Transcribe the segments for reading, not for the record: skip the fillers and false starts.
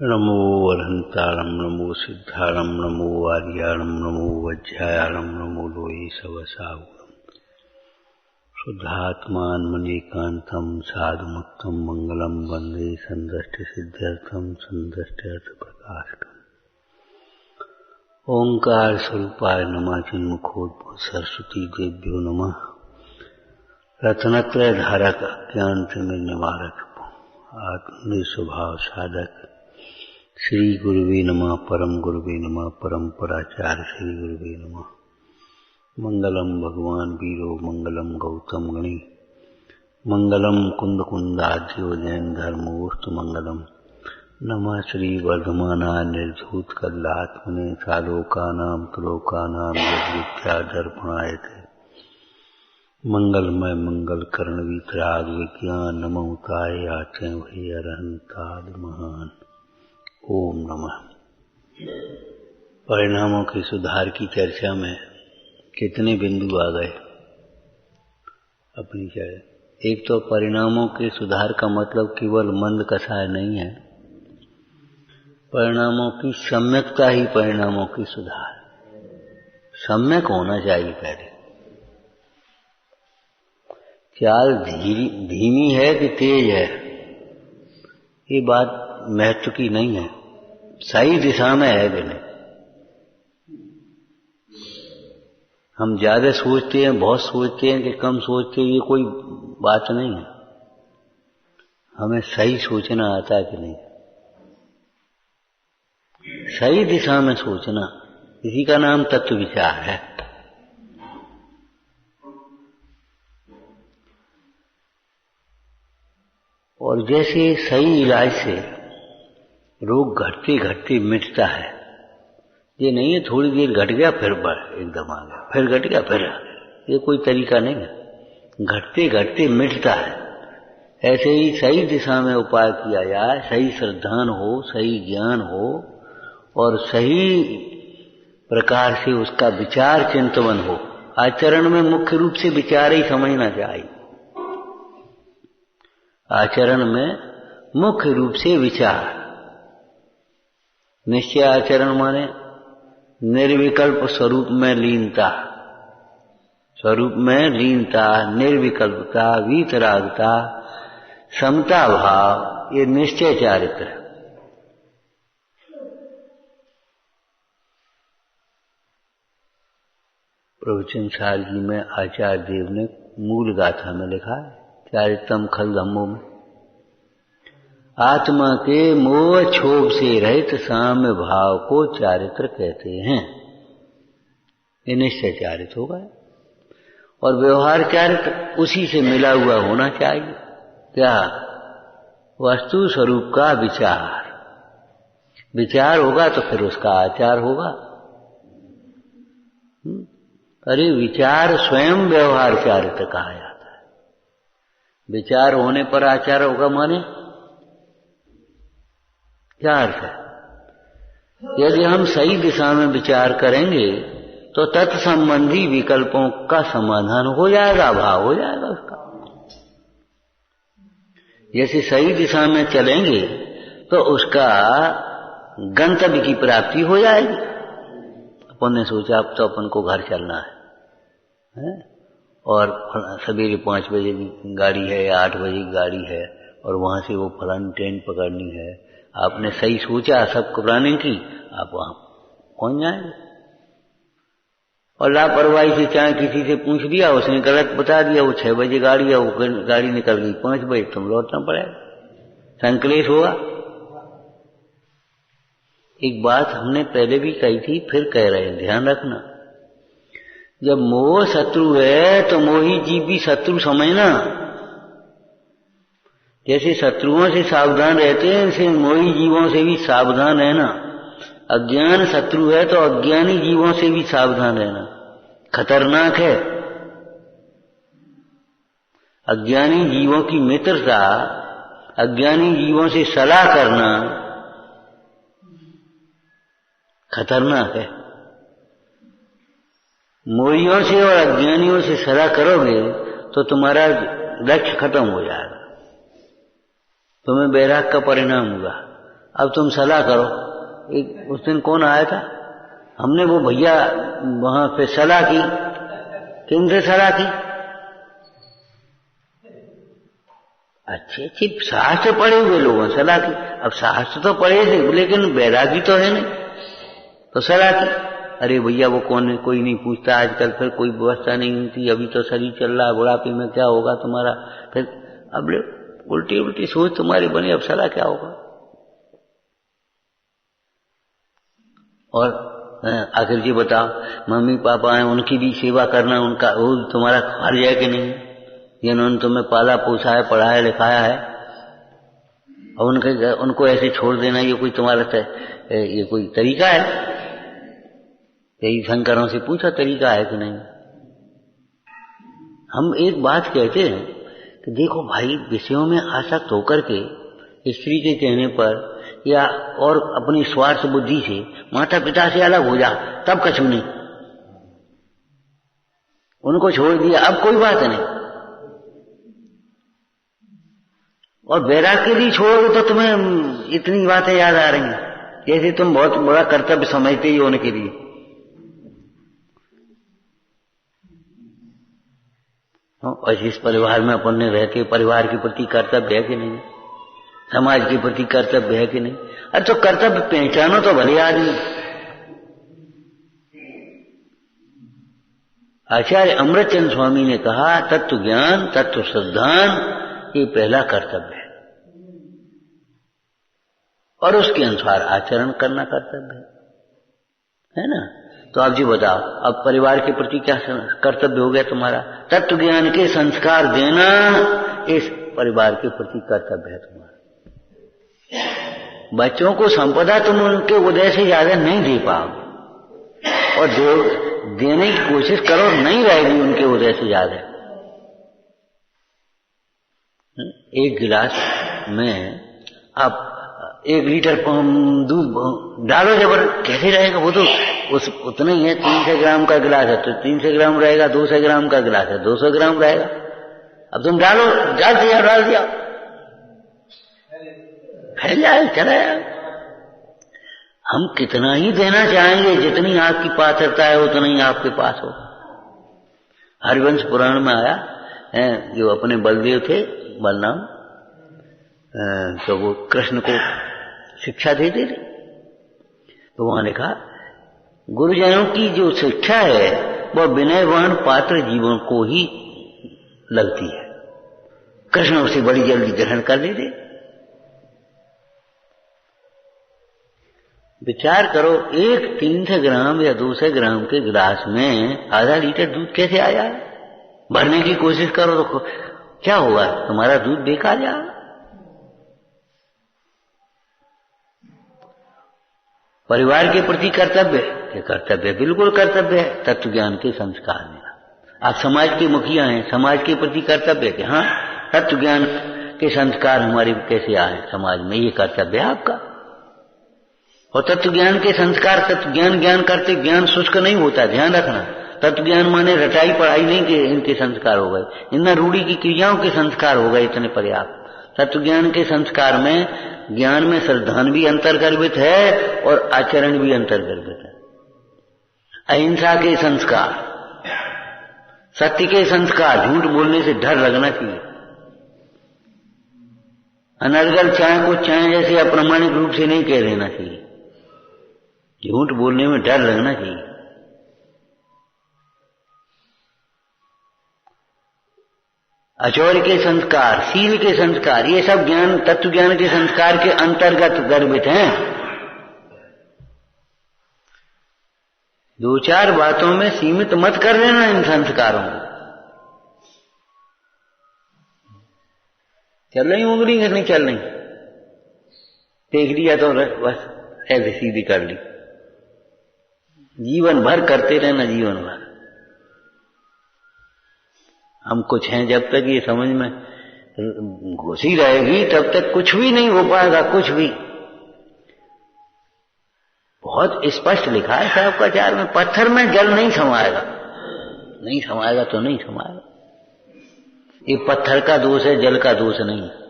नमो वरहंतारं नमो सिद्धारं नमो आर्याणं नमो वज्रायाणं नमो लोये सवसाहुरं शुद्धात्मान्मनेकान्तं साधुमुक्तं मंगलं वन्दे सन्दष्टिसिद्ध्यर्थं सन्दष्ट्यर्थप्रकाशकम्। ओंकार स्वरूपाय नमः चिन्मुखोद्भव सरस्वती देव्यो नमः। रत्नत्रय धारक अज्ञान तिमिर निवारक आत्मनिर्भर स्वभाव साधक श्री गुरुवे नमः। परम गुरुवे नमः। परम पराचार्य श्री गुरुवे नमः। मंगलम भगवान वीरो मंगलम गौतम गणी मंगलम कुंद कुंदाद्यो जैन धर्मोस्तु मंगलम। नमः श्री वर्धमानाय निर्धूत कल्लात्मने सालोकानां त्रोकानां यद्विद्या दर्पणायते मंगलमय मंगल कर्ण वितराग विज्ञान नमोताय आचे वही अरहंताद महान। ओम नमः। परिणामों के सुधार की चर्चा में कितने बिंदु आ गए अपनी चर्चा। एक तो परिणामों के सुधार का मतलब केवल मंद कसाय नहीं है, परिणामों की सम्यकता ही परिणामों की सुधार। सम्यक होना चाहिए पहले। चाल धीमी है कि तेज है ये बात महत्व की नहीं है, सही दिशा में है कि नहीं। हम ज्यादा सोचते हैं, बहुत सोचते हैं कि कम सोचते हैं, ये कोई बात नहीं है। हमें सही सोचना आता है कि नहीं, सही दिशा में सोचना, इसी का नाम तत्व विचार है। और जैसे सही इलाज से रोग घटते घटते मिटता है, ये नहीं है थोड़ी देर घट गया फिर बढ़ एकदम आ गया, फिर घट गया फिर आ गया, ये कोई तरीका नहीं है। घटते घटते मिटता है। ऐसे ही सही दिशा में उपाय किया जाए, सही श्रद्धान हो, सही ज्ञान हो और सही प्रकार से उसका विचार चिंतन हो। आचरण में मुख्य रूप से विचार ही समझना चाहिए। आचरण में मुख्य रूप से विचार। निश्चय आचरण माने निर्विकल्प स्वरूप में लीनता, स्वरूप में लीनता, निर्विकल्पता, वीतरागता, समता भाव, ये निश्चय चारित्र है। प्रवचन सार जी में आचार्य देव ने मूल गाथा में लिखा है, चारित्रम खल धम्मों में, आत्मा के मोह क्षोभ से रहित साम्य भाव को चारित्र कहते हैं। ये निश्चय चारित्र होगा और व्यवहार चारित्र उसी से मिला हुआ होना चाहिए। क्या? वस्तु स्वरूप का विचार। विचार होगा तो फिर उसका आचार होगा। अरे विचार स्वयं व्यवहार चारित्र कहा जाता है। विचार होने पर आचार होगा माने क्या अर्थ है? यदि हम सही दिशा में विचार करेंगे तो तत्संबंधी विकल्पों का समाधान हो जाएगा, भाव हो जाएगा उसका। जैसे सही दिशा में चलेंगे तो उसका गंतव्य की प्राप्ति हो जाएगी। अपन ने सोचा अब तो अपन को घर चलना है और सवेरे 5 बजे की गाड़ी है या 8 बजे की गाड़ी है और वहां से वो फलानी ट्रेन पकड़नी है। आपने सही सोचा सब प्लानिंग की, आप वहां पहुंच जाएंगे। और लापरवाही से चाहे किसी से पूछ लिया, उसने गलत बता दिया, वो 6 बजे गाड़ी है, वो गाड़ी निकल गई 5 बजे, तुम लौटना पड़ेगा, संकलेश होगा। एक बात हमने पहले भी कही थी, फिर कह रहे हैं, ध्यान रखना। जब मोह शत्रु है तो मोही जीव भी शत्रु समझना। जैसे शत्रुओं से सावधान रहते हैं, ऐसे मोही जीवों से भी सावधान रहना। अज्ञान शत्रु है तो अज्ञानी जीवों से भी सावधान रहना, खतरनाक है। अज्ञानी जीवों की मित्रता, अज्ञानी जीवों से सलाह करना खतरनाक है। मोहियों से और अज्ञानियों से सलाह करोगे तो तुम्हारा लक्ष्य खत्म हो जाएगा, तुम्हें बैराग का परिणाम होगा। अब तुम सलाह करो। एक उस दिन कौन आया था, हमने वो भैया वहां पे सलाह की, किनसे सलाह की? अच्छे अच्छे शास्त्र पढ़े हुए लोगों ने सलाह की। अब शास्त्र तो पढ़े थे लेकिन वैरागी तो है नहीं, तो सलाह की। अरे भैया वो कौन है, कोई नहीं पूछता आजकल, फिर कोई व्यवस्था नहीं होती, अभी तो शरीर चल रहा है, बुढ़ापे में क्या होगा तुम्हारा, फिर अब उल्टी उल्टी सोच तुम्हारी बनी, अब सलाह क्या होगा। और आखिर जी बताओ, मम्मी पापा हैं उनकी भी सेवा करना, उनका वो तुम्हारा फर्ज है कि नहीं, जिन्होंने तुम्हें पाला पोसा है, पढ़ाया लिखाया है, और उनको ऐसे छोड़ देना ये कोई तुम्हारा ये कोई तरीका है? यही शंकरों से पूछा तरीका है कि नहीं। हम एक बात कहते हैं कि देखो भाई, विषयों में आसक्त होकर के स्त्री के कहने पर या और अपनी स्वार्थ बुद्धि से माता पिता से अलग हो जा, तब कछु नहीं, उनको छोड़ दिया, अब कोई बात नहीं। और वैराग के लिए छोड़ोगे तो तुम्हें इतनी बातें याद आ रही हैं जैसे तुम बहुत बड़ा कर्तव्य समझते ही होने के लिए। और जिस परिवार में अपन ने रह के परिवार के प्रति कर्तव्य है कि नहीं, समाज के प्रति कर्तव्य है कि नहीं। अरे तो कर्तव्य पहचानो तो भले आदमी। आचार्य अमृतचंद स्वामी ने कहा तत्व ज्ञान तत्व श्रद्धान ये पहला कर्तव्य है, और उसके अनुसार आचरण करना कर्तव्य है ना। तो आप जी बताओ, अब परिवार के प्रति क्या कर्तव्य हो गया तुम्हारा? तत्व ज्ञान के संस्कार देना इस परिवार के प्रति कर्तव्य है तुम्हारा। बच्चों को संपदा तुम उनके उदय से ज्यादा नहीं दे पाओ, और देने की कोशिश करो, नहीं रहेगी उनके उदय से ज्यादा। एक गिलास में आप 1 लीटर दूध डालो जबर, कैसे रहेगा वो? तो उतना ही है, 300 ग्राम का गिलास है तो 300 ग्राम रहेगा, 200 ग्राम का गिलास है 200 ग्राम रहेगा। अब तुम डाल दिया फैल जाए, चला जाए। हम कितना ही देना चाहेंगे, जितनी आपकी पात्रता है उतना ही आपके पास हो। हरिवंश पुराण में आया है, जो अपने बलदेव थे, बलराम, तो वो कृष्ण को शिक्षा देते थे, तो वहां लिखा गुरुजनों की जो शिक्षा है वह विनयवान पात्र जीवन को ही लगती है। कृष्ण उसे बड़ी जल्दी ग्रहण कर लेते। विचार करो, एक 300 ग्राम या 200 ग्राम के गिलास में आधा लीटर दूध कैसे आया? भरने की कोशिश करो तो क्या होगा? तुम्हारा दूध बेकार जाएगा। परिवार के प्रति कर्तव्य है, कर्तव्य बिल्कुल कर्तव्य है, तत्व ज्ञान के संस्कार देना। आप समाज के मुखिया हैं, समाज के प्रति कर्तव्य है कि हाँ तत्व ज्ञान के संस्कार हमारे कैसे आए समाज में, ये कर्तव्य है आपका। और तत्व ज्ञान के संस्कार, तत्व ज्ञान करते ज्ञान शुष्क नहीं होता, ध्यान रखना। तत्व ज्ञान माने रटाई पढ़ाई नहीं कि इनके संस्कार हो गए, इन रूढ़ी की क्रियाओं के संस्कार हो गए, इतने पर्याप्त। तत्व ज्ञान के संस्कार में ज्ञान में श्रद्धान भी अंतर्गर्भित है और आचरण भी अंतर्गर्भित है। अहिंसा के संस्कार, सत्य के संस्कार, झूठ बोलने से डर लगना चाहिए। अनर्गल चाय को चाय जैसे अप्रामाणिक रूप से नहीं कह देना चाहिए, झूठ बोलने में डर लगना चाहिए। आचौर्य के संस्कार, शील के संस्कार, ये सब ज्ञान तत्व ज्ञान के संस्कार के अंतर्गत गर्भित हैं। 2-4 बातों में सीमित मत कर लेना इन संस्कारों को। चल रही उंगली कि नहीं चल रही, देख लिया तो बस ऐसे सीधी कर ली, जीवन भर करते रहना, जीवन भर। हम कुछ हैं, जब तक ये समझ में घुसी रहेगी तब तक कुछ भी नहीं हो पाएगा, कुछ भी। बहुत स्पष्ट लिखा है शास्त्राचार्य में, पत्थर में जल नहीं समाएगा, नहीं समाएगा तो नहीं समाएगा। ये पत्थर का दोष है, जल का दोष नहीं है।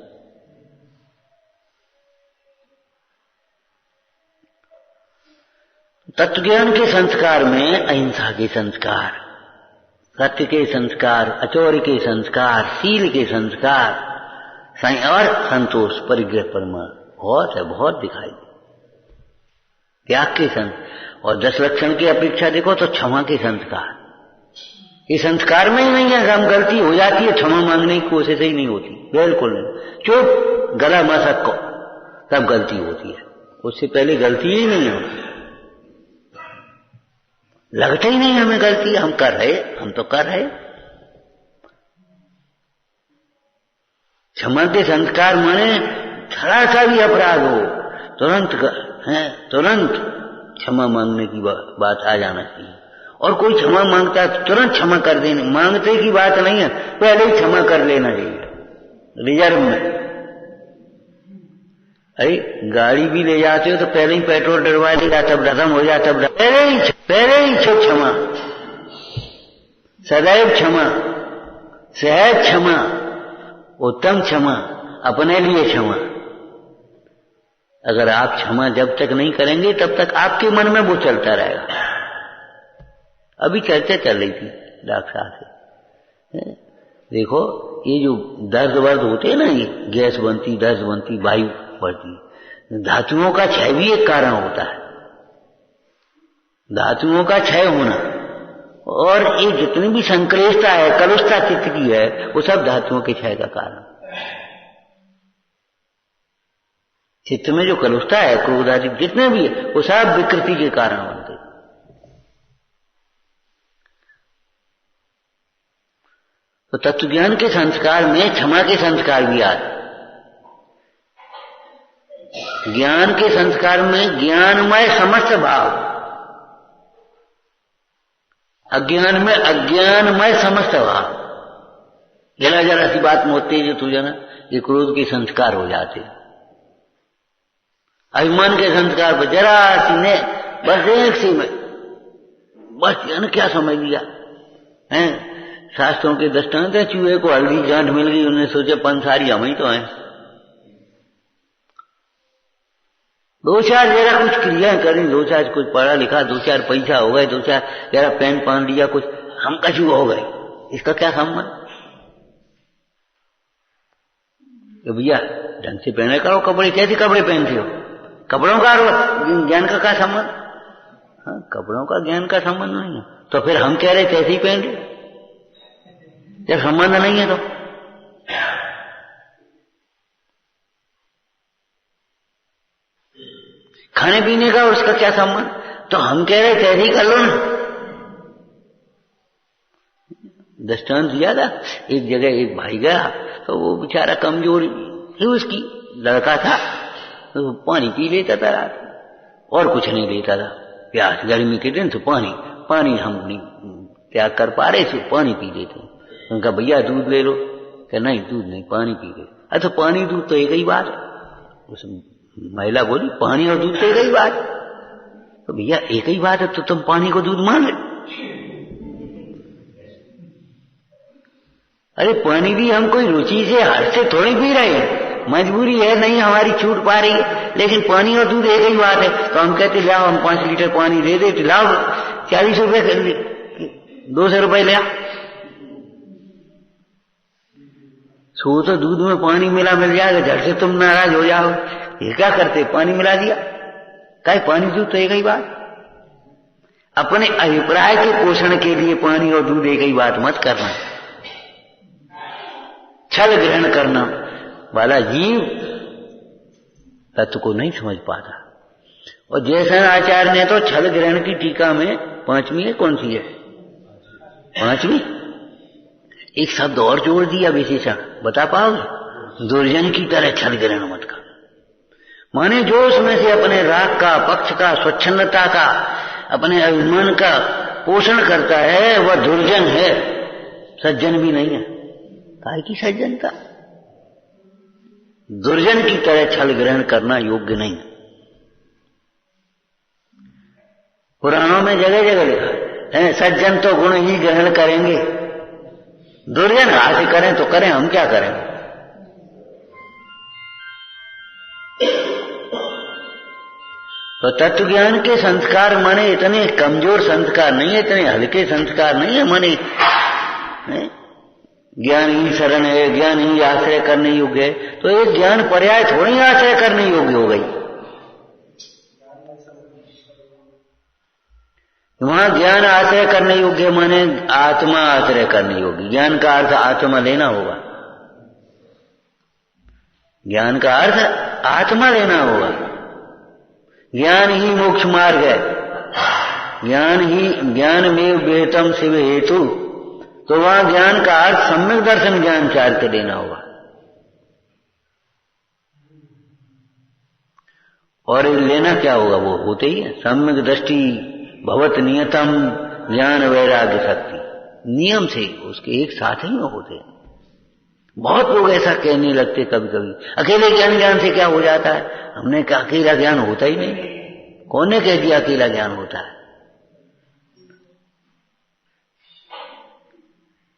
तत्वज्ञान के संस्कार में अहिंसा के संस्कार, सत्य के संस्कार, अचौर्य के संस्कार, शील के संस्कार और संतोष, परिग्रह, परिमाण बहुत है, बहुत दिखाई दे। त्याग के और 10 लक्षण की अपेक्षा देखो तो क्षमा के संस्कार, ये संस्कार में ही नहीं है। हम गलती हो जाती है, क्षमा मांगने की कोशिश ही नहीं होती, बिल्कुल नहीं। चुप, गला मसक को, तब गलती होती है, उससे पहले गलती ही नहीं होती। लगता ही नहीं हमें गलती, हम कर रहे, हम तो कर रहे। क्षमा के संस्कार माने थोड़ा सा भी अपराध हो तुरंत क्षमा मांगने की बात आ जाना चाहिए। और कोई क्षमा मांगता है तो तुरंत क्षमा कर देने, मांगते की बात नहीं है, पहले ही क्षमा कर लेना चाहिए रिजर्व में। अरे गाड़ी भी ले जाते हो तो पहले ही पेट्रोल डलवा देगा, तब खत्म हो जाता, तब पहले ही क्षमा, सदैव क्षमा, सहज क्षमा, उत्तम क्षमा, अपने लिए क्षमा। अगर आप क्षमा जब तक नहीं करेंगे तब तक आपके मन में वो चलता रहेगा। अभी चर्चा चल रही थी डॉक्टर साहब से, देखो ये जो दर्द वर्द होते हैं ना, ये गैस बनती, दर्द बनती, वायु बढ़ती, धातुओं का क्षय भी एक कारण होता है। धातुओं का क्षय होना और ये जितनी भी संक्लेशता है, कलुषता चित्त की है, वो सब धातुओं के क्षय का कारण। चित्त में जो कलुषता है, क्रोध आदि जितने भी है, वो सब विकृति के कारण बनते। तो तत्वज्ञान के संस्कार में क्षमा के संस्कार भी आते। ज्ञान के संस्कार में ज्ञानमय समस्त भाव, अज्ञान में अज्ञानमय समस्त भाव। जरा जरा सी बात में होती है जो तुझे ना, ये क्रोध के संस्कार हो जाते। अभिमान के संस्कार पर जरा सी ने, बस एक सी में, बस यानी क्या समझ लिया है। शास्त्रों के दृष्टांत है, चूहे को हल्दी गांठ मिल गई, उन्होंने सोचा पंसारी हम ही तो हैं। 2-4 जरा कुछ क्रिया करी, 2-4 कुछ पढ़ा लिखा, 2-4 पैसा हो गए, 2-4 जरा पेन पहन लिया, कुछ हम कछु हो गए, इसका क्या संबंध? तो भैया ढंग से पहने करो कपड़े, कैसे कपड़े पहनते हो? कपड़ों का ज्ञान का क्या संबंध? हाँ, कपड़ों का ज्ञान का संबंध नहीं है, तो फिर हम कह रहे कैसे ही पहन रहे, जब संबंध नहीं है तो। खाने पीने का उसका क्या संबंध? तो हम कह रहे कैसे ही कर लो ना। दृष्टांत दिया था, एक जगह एक भाई गया, तो वो बेचारा कमजोर ही उसकी लड़का था, तो पानी पी लेता था रात, और कुछ नहीं लेता था। प्यास गर्मी के दिन तो पानी हम नहीं त्याग कर पा रहे, तो पानी पी लेते। उनका भैया दूध ले लो, क्या नहीं दूध नहीं, पानी पी ले। अच्छा पानी दूध तो एक ही बात है। उस महिला बोली पानी और दूध तो एक ही बात है। तो भैया एक ही बात है तो तुम पानी को दूध मान ले। अरे पानी भी हम कोई रुचि से हाथ से थोड़ी पी रहे हैं, मजबूरी है, नहीं हमारी छूट पा रही है, लेकिन पानी और दूध एक ही बात है। तो हम कहते लाओ हम 5 लीटर पानी दे देते, लाओ 40 रुपए 200 रुपए ले। सो तो दूध में पानी मिल जाएगा, झट से तुम नाराज हो जाओ, ये क्या करते, पानी मिला दिया, क्या पानी दूध तो एक ही बात। अपने अभिप्राय के पोषण के लिए पानी और दूध एक ही बात मत करना। छल ग्रहण करना वाला जीव तत्व को नहीं समझ पाता। और जैसन आचार्य ने तो छल ग्रहण की टीका में 5वीं है, कौन सी है 5वीं, एक शब्द और जोड़ दिया विशेषण, बता पाओगे? दुर्जन की तरह छल ग्रहण मत कर। माने जो उसमें से अपने राग का, पक्ष का, स्वच्छंदता का, अपने अभिमान का पोषण करता है, वह दुर्जन है, सज्जन भी नहीं है। काहे की सज्जनता? दुर्जन की तरह छल ग्रहण करना योग्य नहीं। पुराणों में जगह जगह लिखा है, सज्जन तो गुण ही ग्रहण करेंगे, दुर्जन हाथ करें तो करें, हम क्या करें। तो तत्व ज्ञान के संस्कार माने इतने कमजोर संस्कार नहीं है, इतने हल्के संस्कार नहीं है माने ज्ञान ही शरण है, ज्ञान ही आश्रय करने योग्य है। तो एक ज्ञान पर्याय थोड़ी आश्रय करने योग्य हो गई। वहां ज्ञान आश्रय करने योग्य माने आत्मा आश्रय करने योग्य। ज्ञान का अर्थ आत्मा लेना होगा, ज्ञान का अर्थ आत्मा लेना होगा। ज्ञान ही मोक्ष मार्ग है, ज्ञान में वेतम शिव हेतु। तो वहां ज्ञान का अर्थ सम्यक दर्शन ज्ञान चार के देना होगा। और लेना क्या होगा, वो होते ही है सम्यक दृष्टि भवत नियतम ज्ञान वैराग्य शक्ति। नियम से उसके एक साथ ही में होते हैं। बहुत लोग ऐसा कहने लगते कभी कभी, अकेले ज्ञान से क्या हो जाता है। हमने कहा अकेला ज्ञान होता ही नहीं। कौन ने कह दिया अकेला ज्ञान होता है?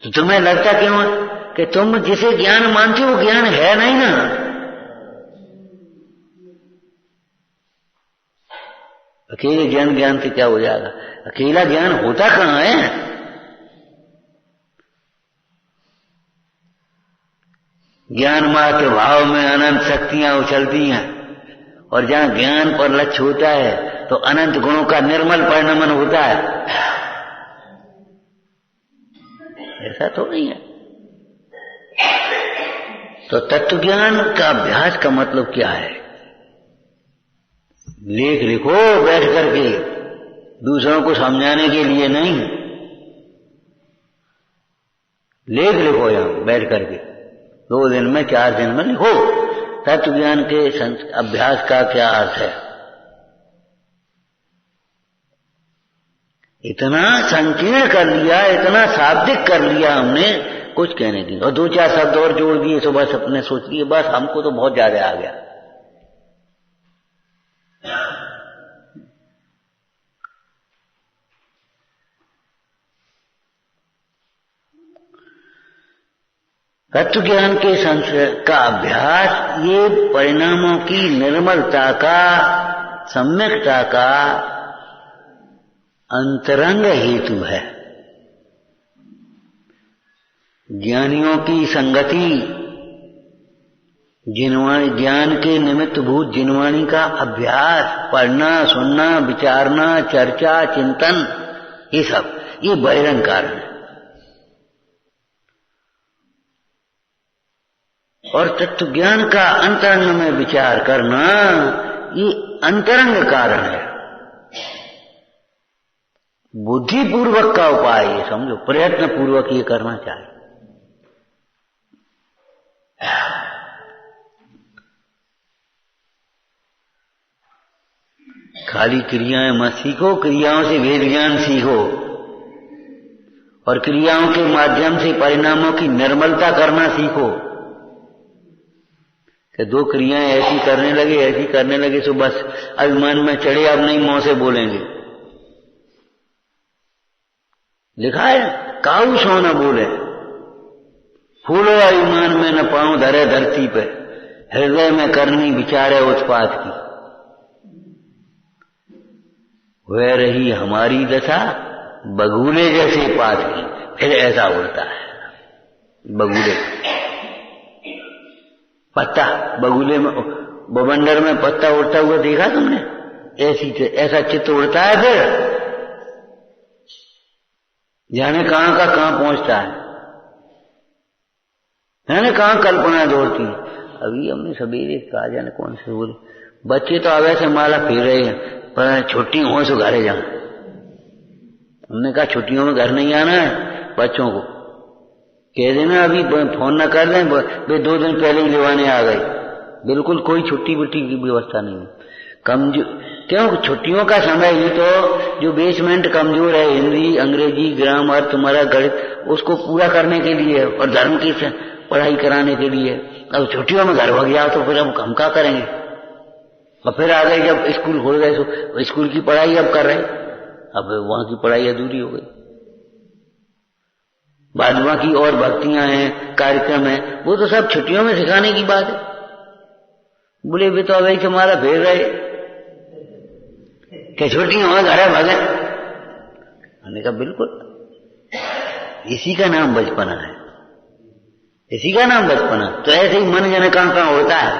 तो तुम्हें लगता क्यों है कि तुम जिसे ज्ञान मानते हो ज्ञान है नहीं ना। अकेले ज्ञान से क्या हो जाएगा? अकेला ज्ञान होता कहां है? ज्ञान मात्र भाव में अनंत शक्तियां उछलती हैं, और जहां ज्ञान पर लक्ष्य होता है तो अनंत गुणों का निर्मल परिणमन होता है। ऐसा तो नहीं है। तो तत्व ज्ञान का अभ्यास का मतलब क्या है? लेख लिखो बैठ करके, दूसरों को समझाने के लिए नहीं। लेख लिखो यहां बैठ करके, 2 दिन में 4 दिन में लिखो तत्व ज्ञान के अभ्यास का क्या अर्थ है। इतना संकीर्ण कर लिया, इतना शाब्दिक कर लिया हमने, कुछ कहने की। और 2-4 शब्द और जोड़ दिए तो बस अपने सोच लिए बस हमको तो बहुत ज्यादा आ गया। तत्व ज्ञान के संस्कार का अभ्यास ये परिणामों की निर्मलता का, सम्यकता का अंतरंग हेतु है। ज्ञानियों की संगति, ज्ञान के निमित्त भूत जिनवाणी का अभ्यास, पढ़ना, सुनना, विचारना, चर्चा, चिंतन, ये सब ये बहिरंग कारण है। और तत्व ज्ञान का अंतरंग में विचार करना ये अंतरंग कारण है, बुद्धिपूर्वक का उपाय। ये समझो, प्रयत्न पूर्वक ये करना चाहिए। खाली क्रियाएं मत सीखो, क्रियाओं से वेद ज्ञान सीखो, और क्रियाओं के माध्यम से परिणामों की निर्मलता करना सीखो। कि 2 क्रियाएं ऐसी करने लगे तो बस अभिमान में चढ़े, अब नहीं मुंह से बोलेंगे। लिखा है काऊ सो न बोले, फूलो अभिमान में न पाऊं धरे धरती पे, हृदय में करनी विचारे उत्पात की। वह रही हमारी दशा बगुले जैसे पात की। फिर ऐसा उड़ता है बगुले पत्ता, बगुले में बवंडर में पत्ता उड़ता हुआ देखा तुमने? ऐसा चित्त उड़ता है, फिर जाने कहां का कहां पहुंचता है, जाने कहां कल्पना दौड़ती है। अभी हमने सवेरे कहा, जाने कौन से बोले, बच्चे तो अब ऐसे माला फिर रहे हैं, पर छुट्टी हो तो घरे जाना। हमने कहा छुट्टियों में घर नहीं आना है, बच्चों को कह देना अभी फोन न कर दें, वे 2 दिन पहले ही लेवाने आ गए। बिल्कुल कोई छुट्टी बुट्टी की व्यवस्था नहीं है। क्यों? छुट्टियों का समय ही तो जो बेसमेंट कमजोर है, हिंदी, अंग्रेजी, ग्रामर, तुम्हारा गणित, उसको पूरा करने के लिए और धर्म की पढ़ाई कराने के लिए। अब छुट्टियों में घर भग गया तो फिर अब हम क्या करेंगे? और फिर आ गए जब स्कूल खोल गए तो स्कूल की पढ़ाई अब कर रहे हैं, अब वहां की पढ़ाई अधूरी हो गई। बाद की और भक्तियां हैं, कार्यक्रम है, वो तो सब छुट्टियों में सिखाने की बात है। बोले भी तो अब ऐसे हमारा भेज रहे, क्या छोटी हो घर है भगत? हमने कहा बिल्कुल, इसी का नाम बचपना है, इसी का नाम बचपना। तो ऐसे ही मन जाने कहाँ होता है।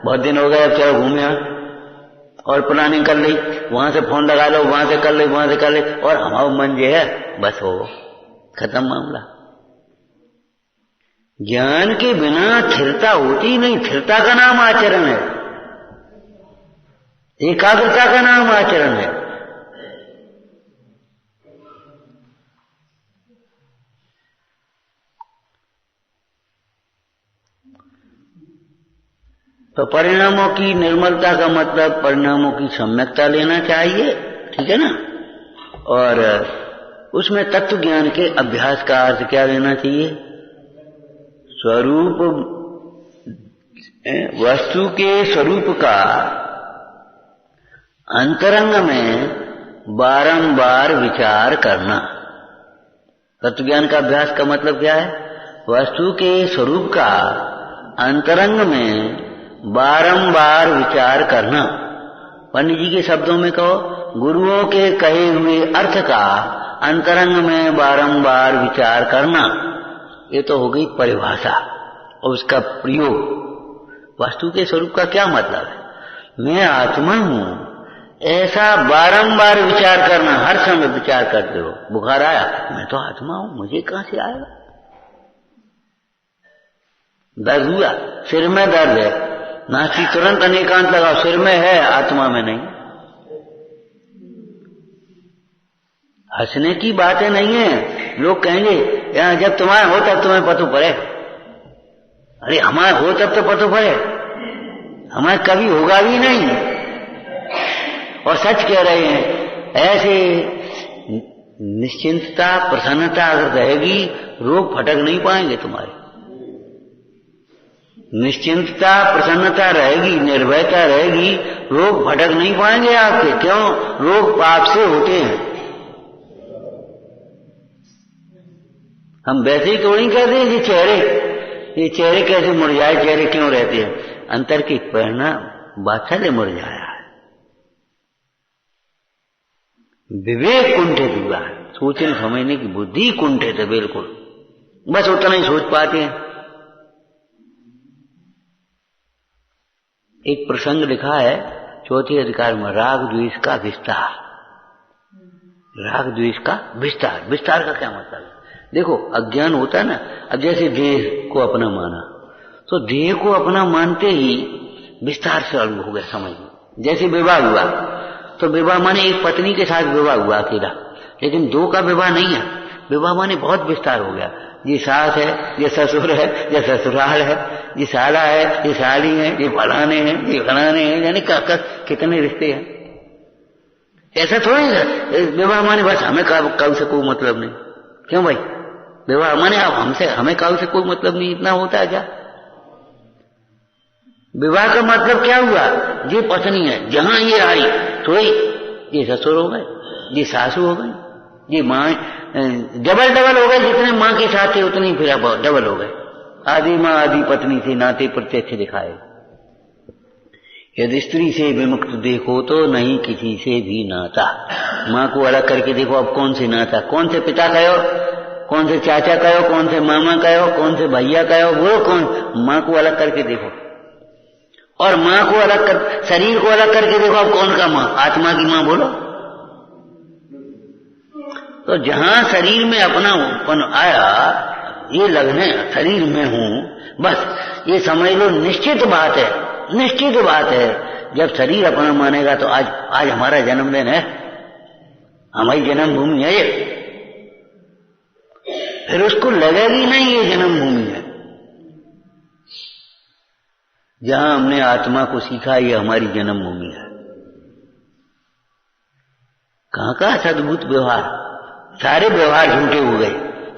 बहुत दिन हो गए, अब चलो घूमे और प्लानिंग कर ली, वहां से फोन लगा लो, वहां से कर ले, वहां से कर ले, और हमारा मन जो है बस हो खत्म मामला। ज्ञान के बिना स्थिरता होती नहीं। स्थिरता का नाम आचरण है, एकाग्रता का नाम आचरण है। तो परिणामों की निर्मलता का मतलब परिणामों की सम्यकता लेना चाहिए, ठीक है ना। और उसमें तत्व ज्ञान के अभ्यास का अर्थ क्या लेना चाहिए? स्वरूप, वस्तु के स्वरूप का अंतरंग में बारंबार विचार करना। तत्व ज्ञान का अभ्यास का मतलब क्या है? वस्तु के स्वरूप का अंतरंग में बारंबार विचार करना। पंडित जी के शब्दों में कहो, गुरुओं के कहे हुए अर्थ का अंतरंग में बारंबार विचार करना। ये तो हो गई परिभाषा और उसका प्रयोग। वस्तु के स्वरूप का क्या मतलब है? मैं आत्मा हूं, ऐसा बारंबार विचार करना। हर समय विचार करते हो, बुखार आया, मैं तो आत्मा हूं, मुझे कहां से आएगा? दर्द हुआ, सिर में दर्द है, नास्ती तुरंत अनेकांत लगाओ, सिर में है, आत्मा में नहीं। हंसने की बातें नहीं है। लोग कहेंगे यार जब तुम्हारा हो तब तुम्हें पता पड़े। अरे हमारा हो तब तो पता पड़े, हमारा कभी होगा भी नहीं। और सच कह रहे हैं, ऐसे निश्चिंतता प्रसन्नता अगर रहेगी, रोग फटक नहीं पाएंगे तुम्हारे। निश्चिंतता प्रसन्नता रहेगी, निर्भयता रहेगी, रोग फटक नहीं पाएंगे आपके। क्यों? रोग पाप से होते हैं। हम वैसे ही थोड़ी कहते हैं ये चेहरे कैसे मुरझाए, चेहरे क्यों रहते हैं? अंतर की प्रेरणा बादशाह मुरझाया है। विवेक कुंठित हुआ है, सोचने समझने की बुद्धि कुंठित है बिल्कुल, बस उतना ही सोच पाते हैं। एक प्रसंग लिखा है चौथे अधिकार में, राग द्वेष का विस्तार। राग द्वेष का विस्तार, विस्तार का क्या मतलब है? देखो अज्ञान होता है ना, अब जैसे देह को अपना माना, तो देह को अपना मानते ही विस्तार से अलग हो गया समझ में। जैसे विवाह हुआ, तो विवाह माने एक पत्नी के साथ विवाह हुआ अकेला, लेकिन दो का विवाह नहीं है। विवाह माने बहुत विस्तार हो गया। ये सास है, ये ससुर है, ये ससुराल है, ये साला है, ये साली है, ये फलाने हैं, ये फलाने हैं, यानी कितने रिश्ते हैं। ऐसा थोड़ी है विवाह माने बस हमें कल से कोई मतलब नहीं। क्यों भाई? विवाह माने आप हमसे, हमें कल से कोई मतलब नहीं, इतना होता है क्या? विवाह का मतलब क्या हुआ? ये पत्नी है, जहां ये आई तो ये ससुर हो गए, ये सासू हो गई, ये माँ, डबल हो गए। जितने माँ के साथ थे उतनी फिर अब डबल हो गए। आदि माँ आदि पत्नी से नाते प्रत्यक्ष दिखाए। यदि स्त्री से विमुक्त देखो तो नहीं किसी से भी नाता। माँ को अलग करके देखो, अब कौन से नाता, कौन से पिता कहो, कौन से चाचा कहो, कौन से मामा कहो, कौन से भैया कहो, वो कौन? माँ को अलग करके देखो, और माँ को अलग कर, शरीर को अलग करके देखो, अब कौन का माँ? आत्मा की माँ बोलो। तो जहां शरीर में अपनापन आया, ये लगने शरीर में हूं, बस ये समझ लो निश्चित बात है, निश्चित बात है। जब शरीर अपना मानेगा तो आज हमारा जन्मदिन है, हमारी जन्मभूमि है ये, फिर उसको लगेगी नहीं ये जन्मभूमि है। जहां हमने आत्मा को सीखा ये हमारी जन्मभूमि है। कहां का सद्भुत व्यवहार, सारे व्यवहार झूठे हो गए।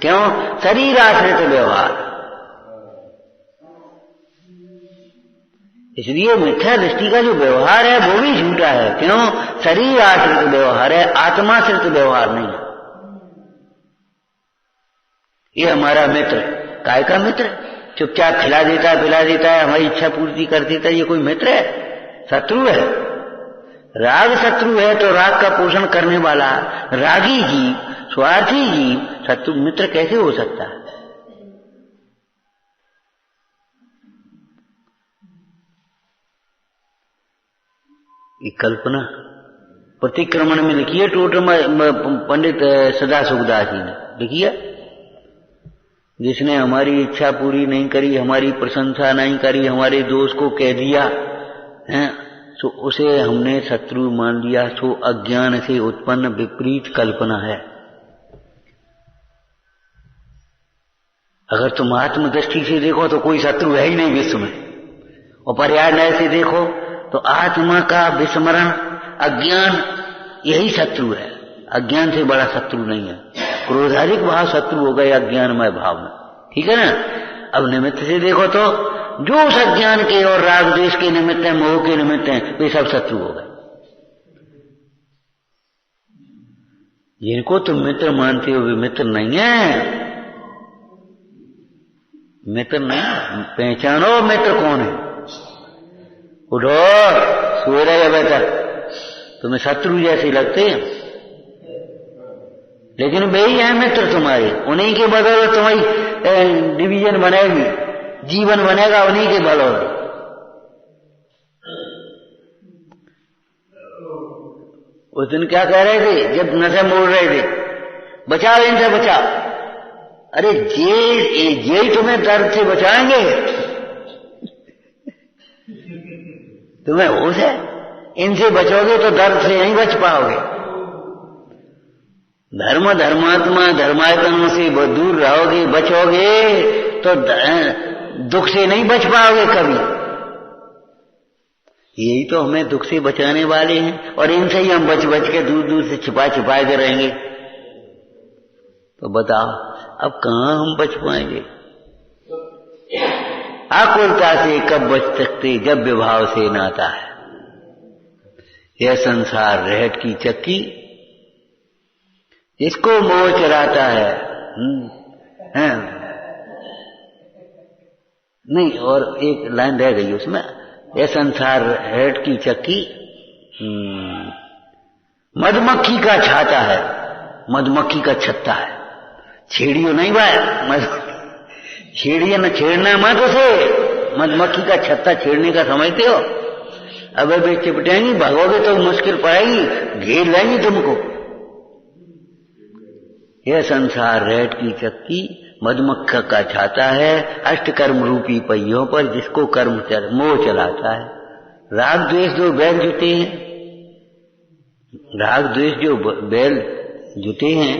क्यों? शरीर आश्रित व्यवहार। इसलिए मिथ्या दृष्टि का जो व्यवहार है वो भी झूठा है। क्यों? शरीर आश्रित व्यवहार है, आत्माश्रित व्यवहार नहीं है। ये हमारा मित्र, काय का मित्र? चुपचाप खिला देता है, पिला देता है, हमारी इच्छा पूर्ति कर देता है, ये कोई मित्र है? शत्रु है। राग शत्रु है तो राग का पोषण करने वाला रागी जीव, स्वार्थी जीव शत्रु मित्र कैसे हो सकता है? ये कल्पना प्रतिक्रमण में लिखी है, टोटल पंडित सदा सुखदास जी ने लिखी है। जिसने हमारी इच्छा पूरी नहीं करी, हमारी प्रशंसा नहीं करी, हमारे दोष को कह दिया है, तो उसे हमने शत्रु मान लिया। सो अज्ञान से उत्पन्न विपरीत कल्पना है। अगर तुम आत्मदृष्टि से देखो तो कोई शत्रु है ही नहीं विश्व में, और पर्याय न्याय से देखो तो आत्मा का विस्मरण, अज्ञान यही शत्रु है। अज्ञान से बड़ा शत्रु नहीं है। क्रोधाधिक भाव शत्रु हो गए अज्ञानमय भाव में, ठीक है ना। अब निमित्त से देखो तो जो उस अज्ञान के और राग द्वेष के निमित्त है, मोह के निमित्त है, वे सब शत्रु हो गए। जिनको तुम मित्र मानते हो वे मित्र नहीं है, मित्र नहीं। पहचानो मित्र कौन है। उठो, सो रहे बेटा, तुम्हें शत्रु जैसे लगते हैं, लेकिन वे ही है मित्र तुम्हारे। उन्हीं के बदौलत तुम्हारी डिवीजन बनेगी, जीवन बनेगा उन्हीं के बदौलत। उस दिन क्या कह रहे थे जब नशे मोड़ रहे थे, बचाओ इनसे बचाओ। अरे ये तुम्हें दर्द से बचाएंगे? तुम्हें होश है? इनसे बचोगे तो दर्द से नहीं बच पाओगे। धर्म धर्मात्मा धर्मायतनों से दूर रहोगे, बचोगे तो दुख से नहीं बच पाओगे कभी। यही तो हमें दुख से बचाने वाले हैं, और इनसे ही हम बच बच के दूर दूर से छिपा छिपाए के रहेंगे। तो बताओ अब कहां हम बच पाएंगे? आकुलता से कब बच सकते जब विभाव से नाता है। यह संसार रहट की चक्की, इसको मोह चलाता है। नहीं, और एक लाइन रह गई उसमें, यह संसार रहट की चक्की मधुमक्खी का छाता है, मधुमक्खी का छत्ता है। छेड़ियो नहीं भाई, छेड़िए न, छेड़ना मत उसे। मधुमक्खी का छत्ता छेड़ने का समझते हो? अब वे चिपटेंगी, भागोगे तो मुश्किल पड़ेगी, घेर लेंगी तुमको। यह संसार रहट की चक्की मधुमक्खी का छाता है, अष्टकर्म रूपी पहियों पर जिसको कर्म मोह चलाता है। राग द्वेष जो बैल जुटे हैं, राग द्वेष जो बैल जुटे हैं,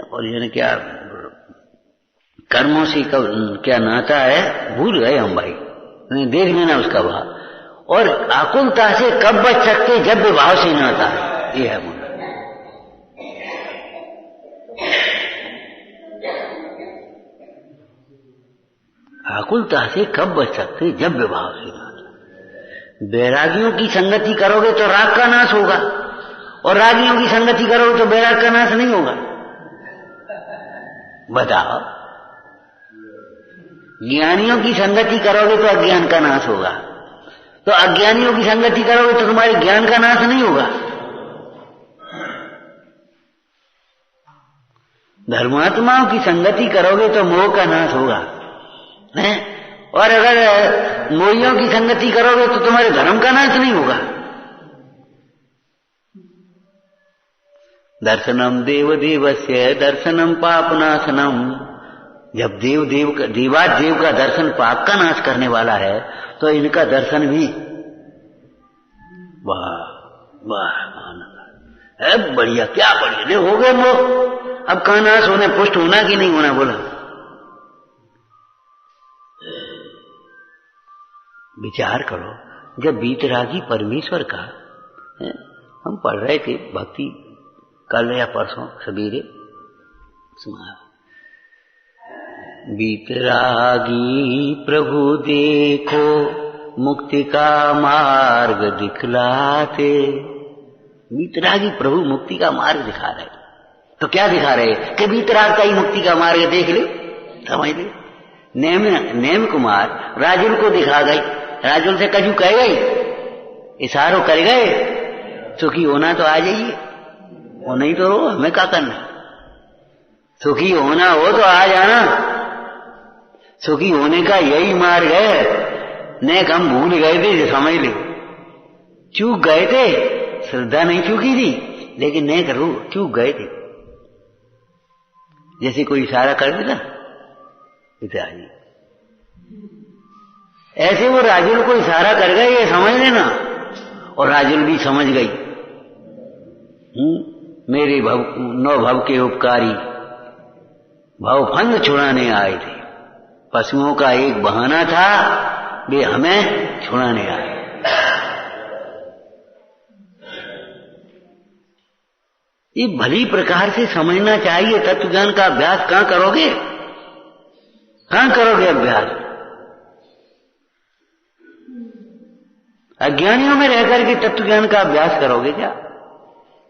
और यानी क्या कर्मों से क्या नाता है भूल गए हम भाई, देख लेना उसका भाव। और आकुलता से कब बच सकते जब विभाव से नाता है, ये है मुद्दा। आकुलता से कब बच सकते जब विभाव से नाता। बैरागियों की संगति करोगे तो राग का नाश होगा, और रागियों की संगति करोगे तो बैराग का नाश नहीं होगा। बताओ, ज्ञानियों की संगति करोगे तो अज्ञान का नाश होगा, तो अज्ञानियों की संगति करोगे तो तुम्हारे ज्ञान का नाश नहीं होगा। धर्मात्माओं की संगति करोगे तो मोह का नाश होगा, है? और अगर मोहियों की संगति करोगे तो तुम्हारे धर्म का नाश नहीं होगा। दर्शनम देव देवस्य दर्शनम पापनाशनम। जब देवाद देव का दर्शन पाप का नाश करने वाला है, तो इनका दर्शन भी वाह वाह है, बढ़िया, क्या बढ़िया हो गए वो। अब कहां नाश होने, पुष्ट होना कि नहीं होना बोला। विचार करो, जब बीतरागी परमेश्वर का हम पढ़ रहे थे भक्ति कल या परसों सवेरे, बीतरागी प्रभु देखो मुक्ति का मार्ग दिखलाते। बीतरागी प्रभु मुक्ति का मार्ग दिखा रहे, तो क्या दिखा रहे कि बीतराग का ही मुक्ति का मार्ग देख ले, समझ ले। नेम कुमार राजुल को दिखा गई, राजुल से कजू कह गई, इशारों कर गए सुखी होना तो आ जाइए, वो नहीं तो रो, हमें क्या करना। सुखी होना हो तो आ जाना। सुखी होने का यही मार्ग है। नेक हम भूल गए थे, समझ ले, चूक गए थे। श्रद्धा नहीं चूकी थी, लेकिन नेक चूक गए थे। जैसे कोई इशारा कर देता, इत्यादि ऐसे वो राजुल को इशारा कर गए, ये समझ लेना। और राजुल भी समझ गई। मेरे नौ भव के उपकारी भवफंद छुड़ाने आए थे। पशुओं का एक बहाना था, वे हमें छुड़ाने आए। ये भली प्रकार से समझना चाहिए। तत्व ज्ञान का अभ्यास कहां करोगे, कहां करोगे अभ्यास? अज्ञानियों में रहकर के तत्व ज्ञान का अभ्यास करोगे क्या?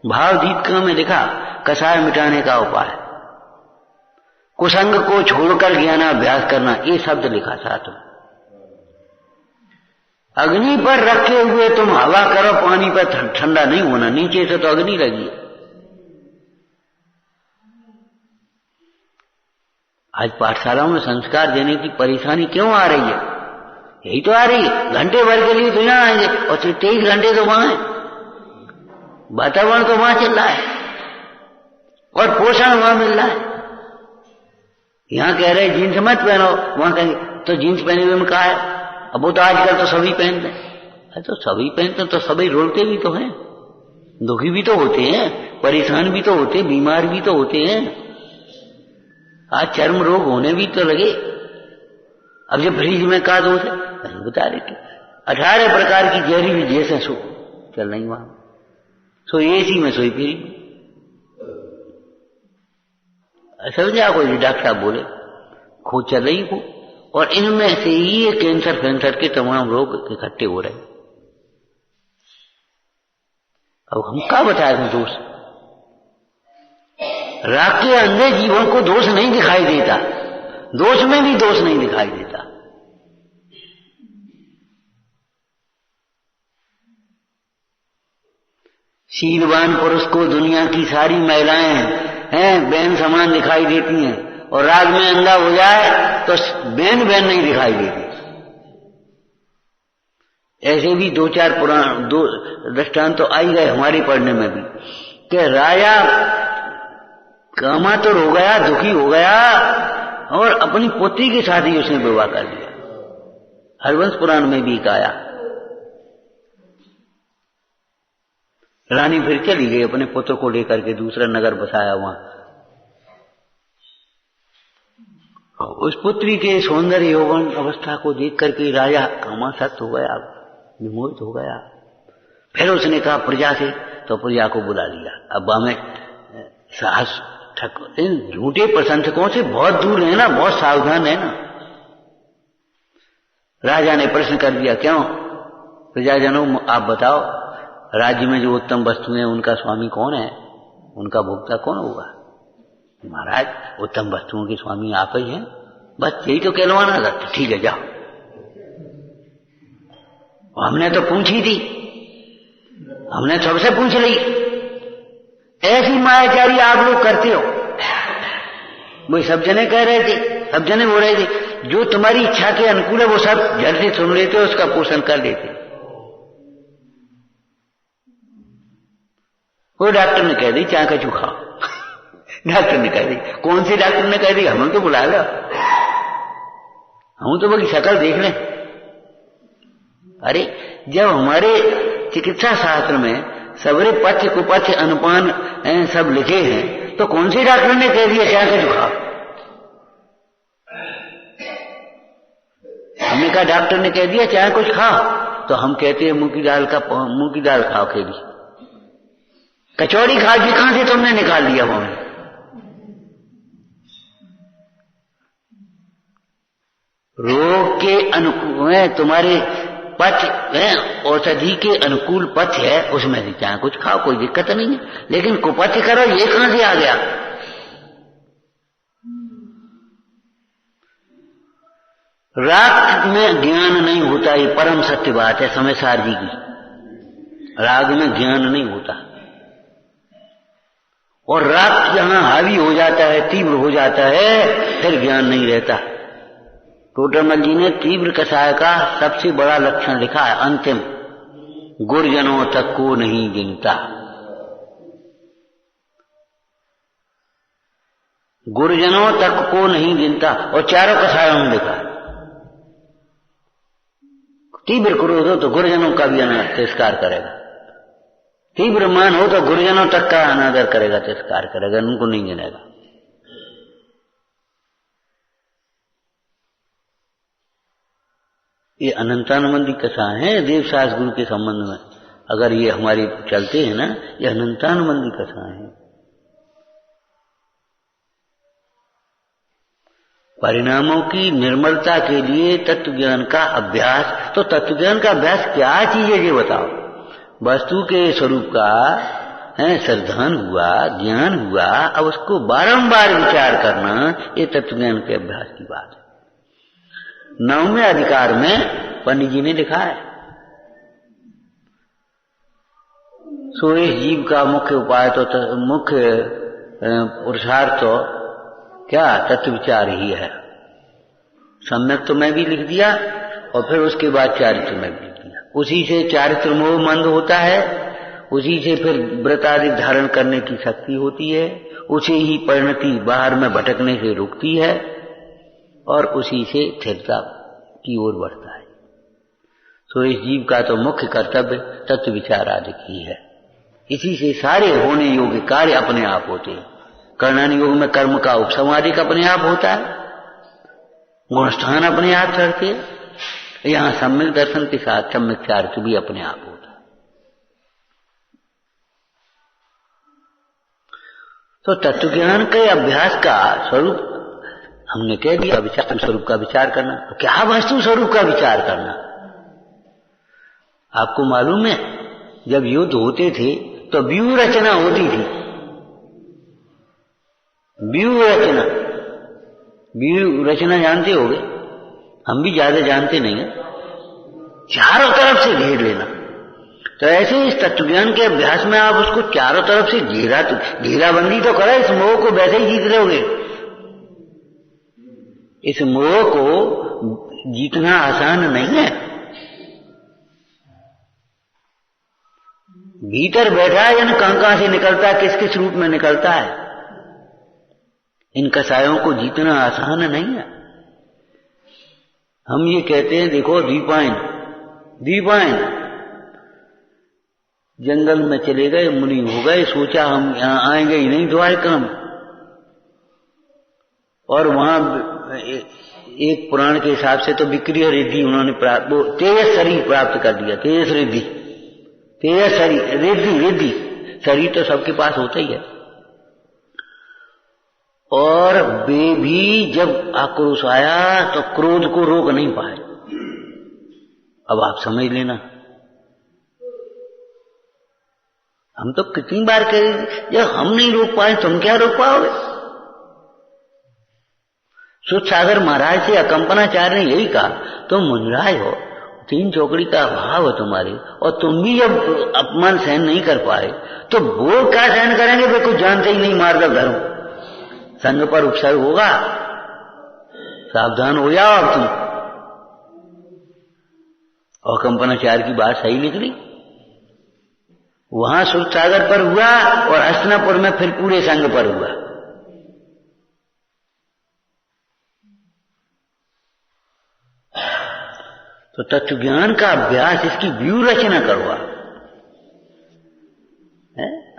भाव दीपिका में लिखा कसाय मिटाने का उपाय, कुसंग को छोड़कर ज्ञानाभ्यास करना, ये शब्द लिखा था। तुम अग्नि पर रखे हुए तुम हवा करो, पानी पर ठंडा नहीं होना, नीचे से तो अग्नि लगी। आज पाठशालाओं में संस्कार देने की परेशानी क्यों आ रही है? यही तो आ रही है। घंटे भर के लिए तो यहाँ आएंगे और 23 घंटे तो वहां है। वातावरण तो वहां चल रहा है और पोषण वहां मिल रहा है। यहां कह रहे जीन्स मत पहनो, वहां कहेंगे तो जीन्स पहने हुए में कहा है। अब वो तो आजकल तो सभी पहनते हैं। तो सभी पहनते तो सभी रोते भी तो हैं, दुखी भी तो होते हैं, परेशान भी तो होते, बीमार भी तो होते हैं। आज चर्म रोग होने भी तो लगे। अब जब फ्रिज में का दोष है बता रहे थे, 18 प्रकार की जहरीली जैसे सो चल नहीं वहां, सो एसी में सोई फिरी। समझा? कोई डॉक्टर साहब बोले खोज चल रही को, और इनमें से ही ये कैंसर के तमाम रोग इकट्ठे हो रहे। अब हम क्या बताए दोष? राग के अंधे जीवन को दोष नहीं दिखाई देता, दोष में भी दोष नहीं दिखाई देता। शीलवान पुरुष को दुनिया की सारी महिलाएं हैं बहन समान दिखाई देती हैं, और राग में अंधा हो जाए तो बहन बहन नहीं दिखाई देती। ऐसे भी 2-4 पुराण दृष्टांत तो आई गए हमारे पढ़ने में भी, कि राजा कामातुर हो गया, दुखी हो गया, और अपनी पुत्री के साथ ही उसने विवाह कर दिया। हरवंश पुराण में भी आया। रानी फिर चली गई, अपने पुत्र को लेकर के दूसरा नगर बसाया वहां। उस पुत्री के सौंदर्य यौवन अवस्था को देख करके राजा कामासक्त हो गया, विमोहित हो गया। फिर उसने कहा प्रजा से, तो प्रजा को बुला लिया। अब हमें साहस इन झूठे प्रशंसकों से बहुत दूर रहना, बहुत सावधान रहना। राजा ने प्रश्न कर दिया, क्यों प्रजाजनों आप बताओ, राज्य में जो उत्तम वस्तुएं उनका स्वामी कौन है, उनका भोक्ता कौन होगा? महाराज उत्तम वस्तुओं के स्वामी आप ही हैं, बस यही तो कहलवाना था। ठीक है जाओ। हमने तो पूछी थी, हमने सबसे पूछ ली। ऐसी मायाचारी आप लोग करते हो। वो सब जने कह रहे थे, सब जने बोल रहे थे, जो तुम्हारी इच्छा के अनुकूल है वो सब जल्द से सुन लेते, उसका पोषण कर लेते। वो डॉक्टर ने कह दी चाय का चूखा। डॉक्टर ने कह दी, कौन सी डॉक्टर ने कह दी? हमें तो बुला लो, हम तो बड़ी शक्ल देख लें। अरे जब हमारे चिकित्सा शास्त्र में सबरे पथ्य कुपथ्य अनुपान सब लिखे हैं, तो कौन सी डॉक्टर ने कह दिया चाय का चूखा? हमने कहा डॉक्टर ने कह दिया चाहे कुछ खाओ, तो हम कहते हैं मूंग की दाल खाओ। खेली कचौड़ी खा के कहां से तुमने निकाल दिया? हमें रोग के अनुकूल तुम्हारे पथ्य है, औषधि के अनुकूल पथ्य है, उसमें से चाहे कुछ खाओ, कोई दिक्कत नहीं है। लेकिन कुपथ्य करो, ये कहां से आ गया? राग में ज्ञान नहीं होता, ये परम सत्य बात है समय सार जी की। राग में ज्ञान नहीं होता, और राग जहां हावी हो जाता है, तीव्र हो जाता है, फिर ज्ञान नहीं रहता। टोडरमल जी ने तीव्र कषाय का सबसे बड़ा लक्षण लिखा है, अंतिम, गुरजनों तक को नहीं गिनता। गुरजनों तक को नहीं गिनता, और चारों कषायों में लिखा है। तीव्र क्रोध हो तो गुरुजनों का भी तिरस्कार करेगा, तीव्र मान हो तो गुरुजनों तक का अनादर करेगा, तिरस्कार करेगा, उनको नहीं गिनेगा। ये अनंतानुबंधी कथा है देवसास गुरु के संबंध में। अगर ये हमारी चलते हैं ना, ये अनंतानुबंधी कथा है। परिणामों की निर्मलता के लिए तत्व ज्ञान का अभ्यास। तो तत्व ज्ञान का अभ्यास क्या चीज है ये बताओ। वस्तु के स्वरूप का है श्रद्धान हुआ, ज्ञान हुआ, अब उसको बारंबार विचार करना, ये तत्व ज्ञान के अभ्यास की बात है। 9वें अधिकार में पंडित जी ने लिखा है, सो इस जीव का मुख्य उपाय तो मुख्य पुरुषार्थ तो क्या तत्व विचार ही है। सम्यक तो मैं भी लिख दिया, और फिर उसके बाद चारित्र में भी लिख दिया। उसी से चारित्र मोह मंद होता है, उसी से फिर व्रत आदि धारण करने की शक्ति होती है, उसे ही परिणति बाहर में भटकने से रुकती है, और उसी से स्थिरता की ओर बढ़ता है। तो इस जीव का तो मुख्य कर्तव्य तत्व विचार आदि की है। इसी से सारे होने योग्य कार्य अपने आप होते हैं। कर्णन योग में कर्म का उपसमाधिक अपने आप होता है, गुणस्थान अपने आप चढ़ते हैं। यहां सम्यक दर्शन के साथ सम्यक चारित्र भी अपने आप होता है। तो तत्व ज्ञान के अभ्यास का स्वरूप हमने कह दिया, विचार स्वरूप का विचार करना। तो क्या वस्तु स्वरूप का विचार करना? आपको मालूम है, जब युद्ध होते थे तो व्यूह रचना होती थी। व्यूह रचना, व्यूह रचना जानते होगे, हम भी ज्यादा जानते नहीं है। चारों तरफ से घेर लेना। तो ऐसे इस तत्व ज्ञान के अभ्यास में आप उसको चारों तरफ से घेराबंदी तो करा, इस मोह को वैसे ही जीत लोगे। इस मोह को जीतना आसान नहीं है। भीतर बैठा है, यानी कहां से निकलता है, किस किस रूप में निकलता है। इन कसायों को जीतना आसान नहीं है। हम ये कहते हैं, देखो द्वीपायन जंगल में चले गए, मुनि हो गए, सोचा हम यहां आएंगे ही नहीं द्वारका में। और वहां एक पुराण के हिसाब से तो विक्रिय रिद्धि उन्होंने तेजस शरीर प्राप्त कर दिया। तेजस रिद्धि, तेजस शरीर, रिद्धि शरीर तो सबके पास होता ही है। और वे भी जब आक्रोश आया तो क्रोध को रोक नहीं पाए। अब आप समझ लेना, हम तो कितनी बार कहे, जब हम नहीं रोक पाए तुम क्या रोक पाओगे। सुखसागर महाराज से अकंपनाचार्य ने यही कहा, तुम मुनिराज हो, 3 चौकड़ी का अभाव है तुम्हारे, और तुम भी जब अपमान सहन नहीं कर पाए तो वो क्या सहन करेंगे। वे कुछ जानते ही नहीं मार्ग धर्म, संग पर उपसर्ग होगा, सावधान हो जाओ अब तुम। और कंपनाचार्य की बात सही निकली। वहां सुखसागर पर हुआ और हस्तिनापुर में फिर पूरे संघ पर हुआ। तो तत्व ज्ञान का अभ्यास, इसकी व्यूह रचना करवा।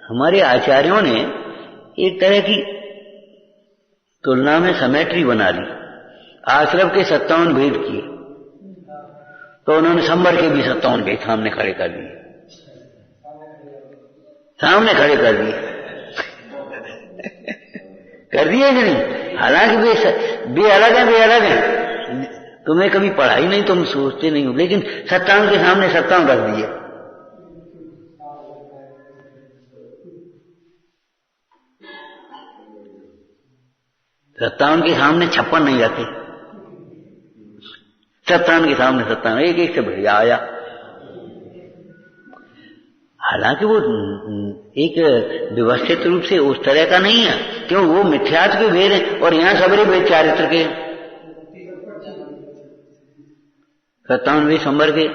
हमारे आचार्यों ने एक तरह की तुलना में समेट्री बना ली। आश्रम के 57 भेद किए, तो उन्होंने संबर के भी 57 भेद सामने खड़े कर दिए, सामने खड़े कर दिए कर दिए कि नहीं। हालांकि वे अलग हैं, तुम्हें कभी पढ़ाई नहीं, तुम सोचते नहीं हो, लेकिन 57 के सामने 57 रख दिए। सत्तावन के सामने 56 नहीं रखे, 57 के सामने 57, एक एक से बढ़िया आया। हालांकि वो एक व्यवस्थित रूप से उस तरह का नहीं है, क्यों वो मिथ्यात्व के भेद है और यहाँ सबरे भेद चारित्र के 57वें संबर के।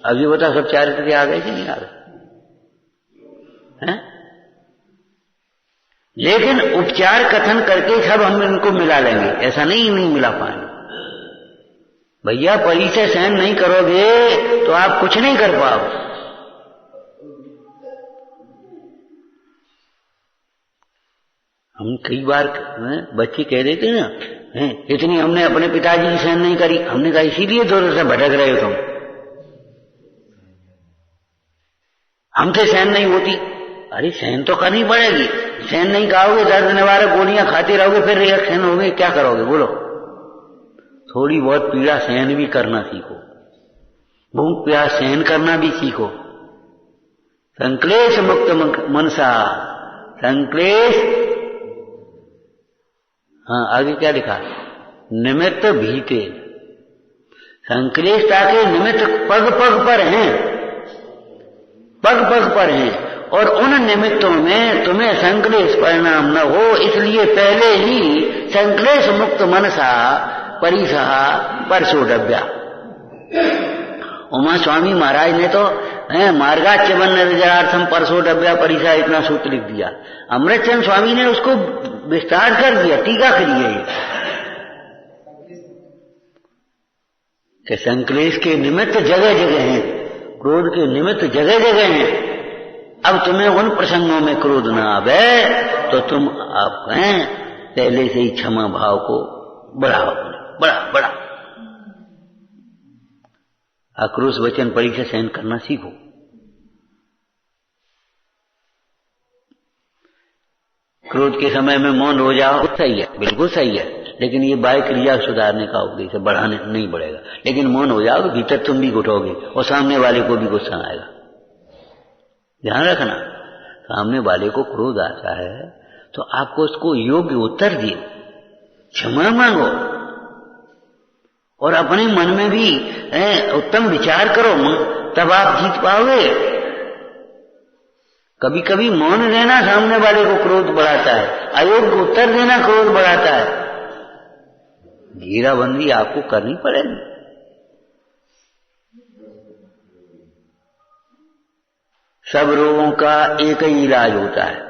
अब ये बता सब चारित्र के आ गए कि नहीं आ गए हैं? लेकिन उपचार कथन करके सब हम इनको मिला लेंगे, ऐसा नहीं मिला पाएंगे। भैया परी से सहन नहीं करोगे तो आप कुछ नहीं कर पाओ। हम कई बार बच्चे कह देते ना, इतनी हमने अपने पिताजी की सहन नहीं करी। हमने कहा इसीलिए थोड़ा सा भटक रहे हो तुम, हमसे सहन नहीं होती। अरे सहन तो करनी पड़ेगी, सहन नहीं खाओगे, दर्द निवारक गोलियां खाते रहोगे, फिर रिएक्शन होगे, क्या करोगे बोलो? थोड़ी बहुत पीड़ा सहन भी करना सीखो, भूख प्यास सहन करना भी सीखो। संक्लेश मुक्त मनसा, संक्लेश, हाँ आगे क्या लिखा? निमित्त भीते, संक्लेशता के निमित्त पग पग पर हैं, पग पग पर हैं, और उन निमित्तों में तुम्हें संक्लेश परिणाम न हो, इसलिए पहले ही संक्लेश मुक्त मनसा परिसहा परसोडव्या। उमा स्वामी महाराज ने तो मार्गाच्यवन निर्जरार्थम परसोडव्या परिसहा इतना सूत्र लिख दिया। अमृतचंद स्वामी ने उसको विस्तार कर दिया, टीका करी है कि संक्लेश के निमित्त जगह जगह हैं, क्रोध के निमित्त जगह जगह हैं। अब तुम्हें उन प्रसंगों में क्रोध न आवे तो तुम आप पहले से ही क्षमा भाव को बढ़ाओ, बड़ा आक्रोश वचन पड़ी से सहन करना सीखो। क्रोध के समय में मौन हो जाओ, सही है, बिल्कुल सही है, लेकिन ये बाह्य क्रिया सुधारने का उपदेश है, बढ़ाने नहीं बढ़ेगा। लेकिन मौन हो जाओ, भीतर तुम भी घुटोगे और सामने वाले को भी गुस्सा आएगा। ध्यान रखना, सामने वाले को क्रोध आता है तो आपको उसको योग्य उत्तर दिए, क्षमा मांगो और अपने मन में भी उत्तम विचार करो, तब आप जीत पाओगे। कभी कभी मौन रहना सामने वाले को क्रोध बढ़ाता है, अयोग्य उत्तर देना क्रोध बढ़ाता है। घेराबंदी आपको करनी पड़ेगी। सब रोगों का एक ही इलाज होता है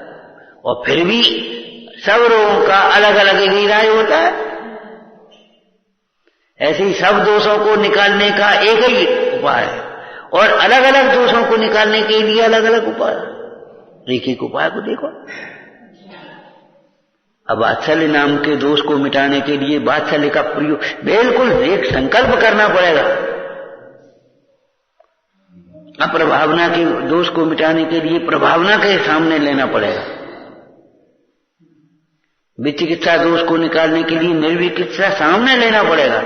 और फिर भी सब रोगों का अलग अलग एक इलाज होता है। ऐसे ही सब दोषों को निकालने का एक ही उपाय है और अलग अलग दोषों को निकालने के लिए अलग अलग उपाय। एक एक उपाय को देखो। अब वात्सल्य नाम के दोष को मिटाने के लिए वात्सल्य का प्रयोग बिल्कुल एक संकल्प करना पड़ेगा। अप्रभावना के दोष को मिटाने के लिए प्रभावना के सामने लेना पड़ेगा। विचिकित्सा दोष को निकालने के लिए निर्विचिकित्सा सामने लेना पड़ेगा।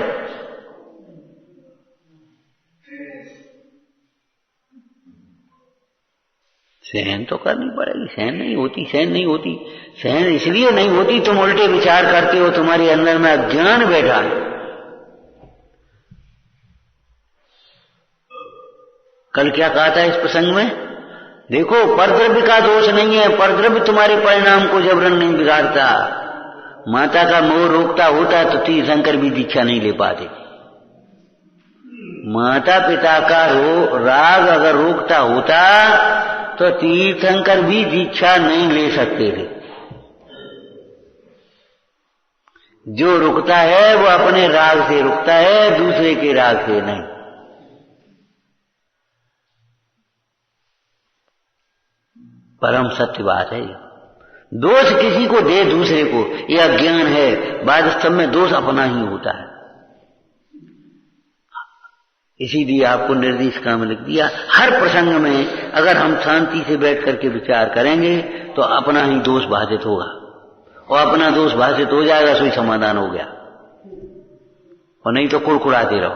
सहन तो करनी पड़ेगी, सहन नहीं होती, सहन नहीं होती। सहन इसलिए नहीं होती तुम उल्टे विचार करते हो, तुम्हारे अंदर में अज्ञान बैठा है। कल क्या कहा था इस प्रसंग में? देखो, परद्रव्य का दोष नहीं है, परद्रव्य तुम्हारे परिणाम को जबरन नहीं बिगाड़ता। माता का मोह रोकता होता तो तीर्थंकर भी दीक्षा नहीं ले पाते। माता पिता का राग अगर रोकता होता तो तीर्थंकर भी दीक्षा नहीं ले सकते थे। जो रुकता है वो अपने राग से रुकता है, दूसरे के राग से नहीं। परम सत्य बात है। दोष किसी को दे दूसरे को, यह अज्ञान है। वास्तव में दोष अपना ही होता है। इसीलिए आपको निर्देश काम लिख दिया। हर प्रसंग में अगर हम शांति से बैठ करके विचार करेंगे तो अपना ही दोष भाषित होगा और अपना दोष भाषित हो जाएगा, सो ही समाधान हो गया। और नहीं तो कुड़कुड़ाते रहो,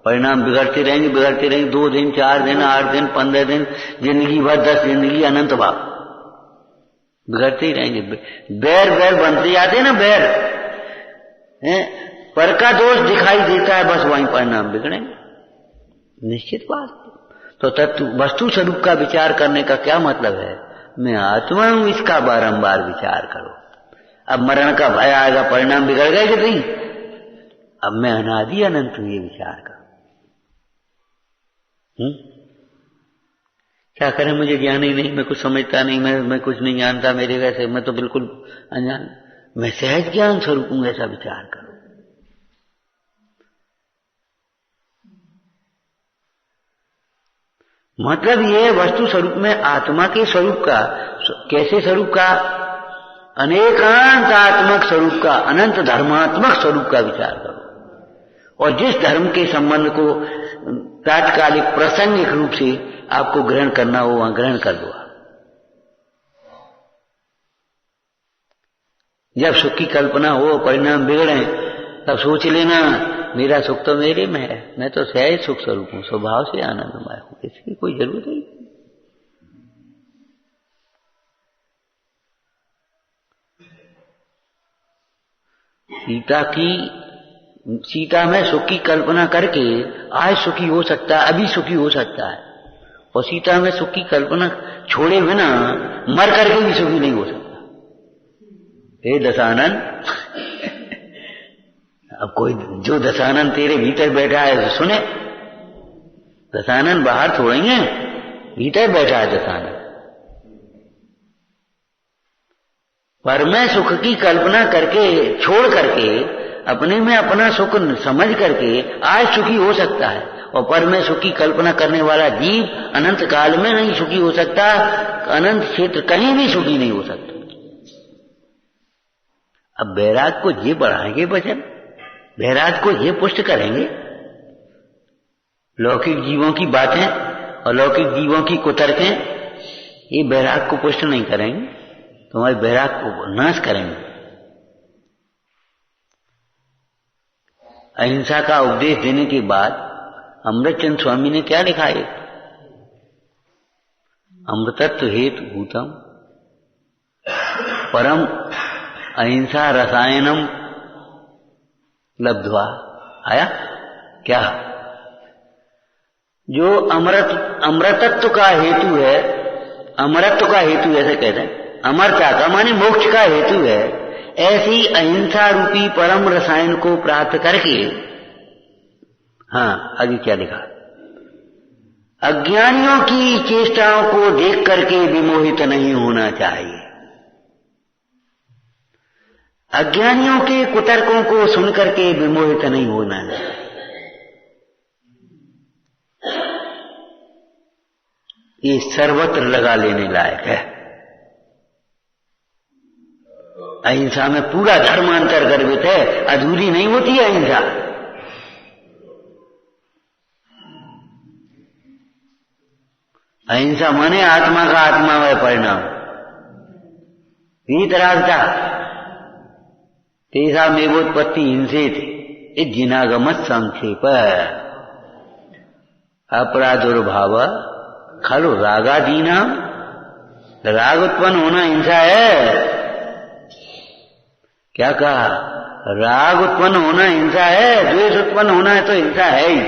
परिणाम बिगड़ते रहेंगे, बिगड़ते रहेंगे। 2 दिन, 4 दिन, 8 दिन, 15 दिन, जिंदगी भर 10 जिंदगी, अनंत भाव बिगड़ते ही रहेंगे। बैर बैर बनते जाते ना, बैर पर का दोष दिखाई देता है, बस वहीं परिणाम बिगड़ेंगे, निश्चित बात। तो तत्व वस्तु स्वरूप का विचार करने का क्या मतलब है? मैं आत्मा हूं, इसका बारंबार विचार करो। अब मरण का भय आएगा, परिणाम बिगड़ गए कि नहीं? अब मैं अनादि अनंत हूं, ये विचार करो। क्या करें, मुझे ज्ञान ही नहीं, मैं कुछ समझता नहीं, मैं कुछ नहीं जानता, मेरे वैसे मैं तो बिल्कुल अनजान, मैं सहज ज्ञान स्वरूप हूं, ऐसा विचार करो। मतलब ये वस्तु स्वरूप में आत्मा के स्वरूप का, कैसे स्वरूप का? अनेकांतात्मक स्वरूप का, अनंत धर्मात्मक स्वरूप का विचार करो। और जिस धर्म के संबंध को तात्कालिक प्रासंगिक रूप से आपको ग्रहण करना हो, वहां ग्रहण कर दो। जब सुख की कल्पना हो, परिणाम बिगड़े, तब सोच लेना मेरा सुख तो मेरे में है, मैं तो सहज सुख स्वरूप हूं, स्वभाव से आनंदमय हूं, इसकी कोई जरूरत नहीं। सीता में सुख की कल्पना करके आज सुखी हो सकता है, अभी सुखी हो सकता है, और सीता में सुख की कल्पना छोड़े बिना मर करके भी सुखी नहीं हो सकता। हे दशानन, अब कोई जो दशानन तेरे भीतर बैठा है सुने, दशानन बाहर थोड़ी है, भीतर बैठा है दशानन। पर मैं सुख की कल्पना करके, छोड़ करके, अपने में अपना सुख समझ करके आज सुखी हो सकता है, और पर मैं सुख की कल्पना करने वाला जीव अनंत काल में नहीं सुखी हो सकता, अनंत क्षेत्र कहीं भी सुखी नहीं हो सकता। अब बैराग को ये बढ़ाएंगे वचन, बैराग को ये पुष्ट करेंगे। लौकिक जीवों की बातें और लौकिक जीवों की कुतर्कें ये बैराग को पुष्ट नहीं करेंगे, तुम्हारे बैराग को नाश करेंगे। अहिंसा का उपदेश देने के बाद अमृतचंद स्वामी ने क्या लिखा है? अमृतत्व हेतु भूतम परम अहिंसा रसायनम लब्ध्वा। आया क्या? जो अमृतत्व का हेतु है, अमरत्व का हेतु ऐसे कहते हैं, अमरता का माने मोक्ष का हेतु है, ऐसी अहिंसा रूपी परम रसायन को प्राप्त करके, हाँ आगे क्या लिखा? अज्ञानियों की चेष्टाओं को देख करके विमोहित नहीं होना चाहिए, अज्ञानियों के कुतर्कों को सुन करके विमोहित नहीं होना चाहिए। ये सर्वत्र लगा लेने लायक है। अहिंसा में पूरा धर्म अंतर्गर्भित है, अधूरी नहीं होती है अहिंसा। अहिंसा माने आत्मा का आत्मामय परिणाम। वीतरागता तेषा मेवोत्पत्ति हिंसेत जिनागमत संक्षेप अपराधुर्भाव खलु रागादीना। राग उत्पन्न होना हिंसा है। क्या कहा? राग उत्पन्न होना हिंसा है, द्वेष उत्पन्न होना है तो हिंसा है ही।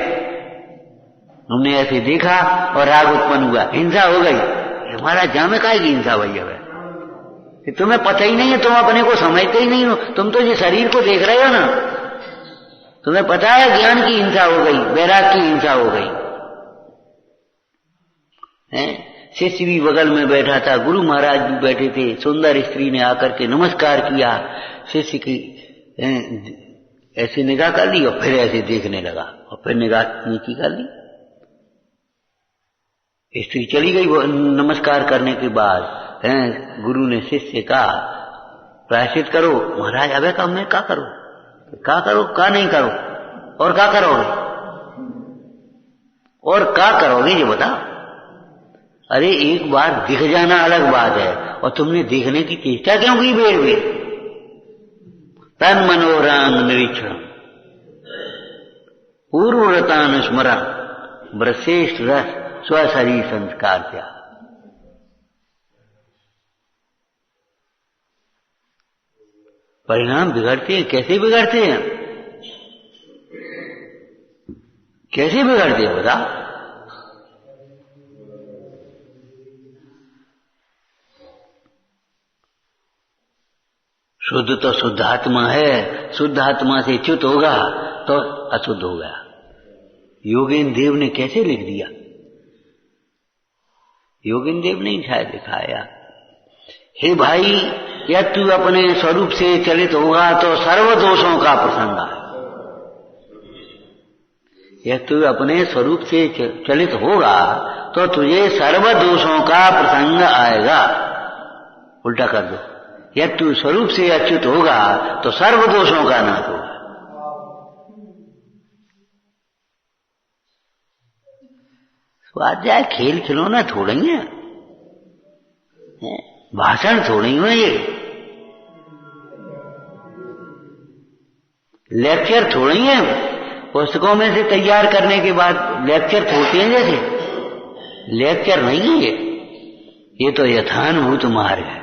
हमने ऐसे देखा और राग उत्पन्न हुआ, हिंसा हो गई। हमारा जामे काहे की हिंसा भैया है? तुम्हें पता ही नहीं है, तुम अपने को समझते ही नहीं हो, तुम तो ये शरीर को देख रहे हो ना। तुम्हें पता है ज्ञान की हिंसा हो गई, वैराग की हिंसा हो गई है। शिष्य भी बगल में बैठा था, गुरु महाराज भी बैठे थे, सुंदर स्त्री ने आकर के नमस्कार किया, शिष्य की ऐसी निगाह कर ली और फिर ऐसे देखने लगा और फिर निगाह नीची कर ली। स्त्री चली गई वो नमस्कार करने के बाद। गुरु ने शिष्य से कहा प्रायश्चित करो। महाराज अबे का मैं क्या करूं? क्या करो क्या नहीं करो और क्या करोगे? और क्या करोगे ये बताओ। अरे एक बार दिख जाना अलग बात है, और तुमने देखने की चेष्टा क्यों की बेर बेर? तन मनोरांग निरीक्षण पूर्वरतानुस्मरण ब्रश्रेष्ठ रस स्वशरीर संस्कार क्या। परिणाम बिगड़ते हैं। कैसे बिगड़ते हैं? कैसे बिगड़ते हैं बता? शुद्ध तो शुद्ध आत्मा है, शुद्ध आत्मा से च्युत होगा तो अशुद्ध हो गया। योगेंद्र देव ने कैसे लिख दिया? योगेंद्र देव ने शायद लिखाया, हे भाई, यदि तू अपने स्वरूप से चलित होगा तो सर्व दोषों का प्रसंग है। यदि तू अपने स्वरूप से चलित होगा तो तुझे सर्व दोषों का प्रसंग आएगा। उल्टा कर दो, यदि तू स्वरूप से अच्युत होगा तो सर्व दोषों का नाश होगा। स्वाध्याय खेल खिलौना थोड़ा ही है, भाषण थोड़ी है, ये लेक्चर थोड़ी है। पुस्तकों में से तैयार करने के बाद लेक्चर होते हैं, जैसे लेक्चर नहीं है ये तो यथानुभूत मार्ग है।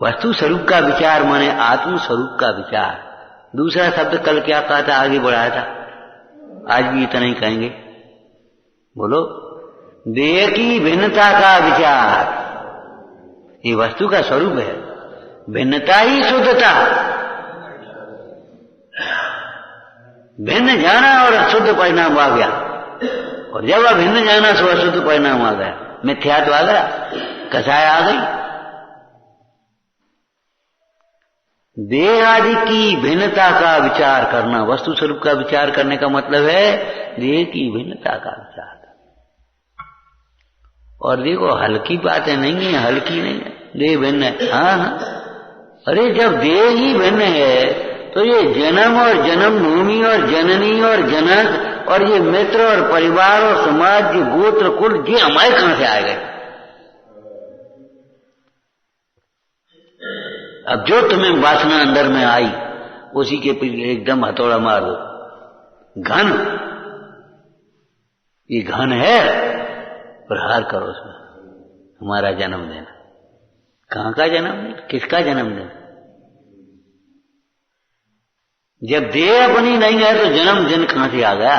वस्तु स्वरूप का विचार माने आत्म स्वरूप का विचार। दूसरा शब्द कल क्या कहा था, आगे बढ़ाया था, आज भी इतना ही कहेंगे। बोलो, देह की भिन्नता का विचार, ये वस्तु का स्वरूप है। भिन्नता ही शुद्धता, भिन्न जाना और शुद्ध परिणाम आ गया। और जब अभिन्न जाना सो अशुद्ध परिणाम आ गया, मिथ्यात्व आ गया, कसाय आ गई। देह आदि की भिन्नता का विचार करना, वस्तु स्वरूप का विचार करने का मतलब है देह की भिन्नता का विचार। और देखो, हल्की बातें नहीं है, हल्की नहीं है, देह भिन्न है। हाँ, अरे जब देह ही भिन्न है तो ये जन्म और जन्म भूमि और जननी और जनक और ये मित्र और परिवार और समाज, ये गोत्र कुल, ये हमारे कहां से आए गए? अब जो तुम्हें वासना अंदर में आई उसी के पीछे एकदम हथौड़ा मार दो। घन, ये घन है, प्रहार करो उसमें। हमारा जन्मदिन, कहां का जन्मदिन, किसका जन्मदिन? जब देह अपनी नहीं है तो जन्मदिन कहां से आ गया?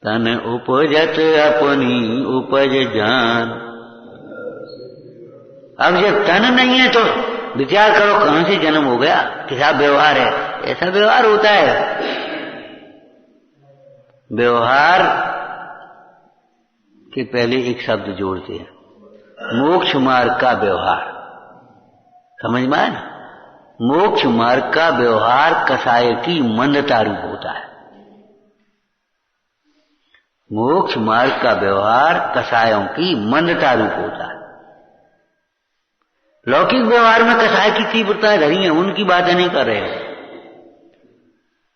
तन उपजत अपनी उपज जान। अब जब तन नहीं है तो विचार करो कहां से जन्म हो गया, कैसा व्यवहार है? ऐसा व्यवहार होता है। व्यवहार के पहले एक शब्द जोड़ते हैं, मोक्ष मार्ग का व्यवहार। समझ में आया ना? मोक्ष मार्ग का व्यवहार कसाय की मंदता रूप होता है। मोक्ष मार्ग का व्यवहार कसायों की मंदता रूप होता है। लौकिक व्यवहार में कसाय की तीव्रता धरी है, उनकी बातें नहीं कर रहे हैं।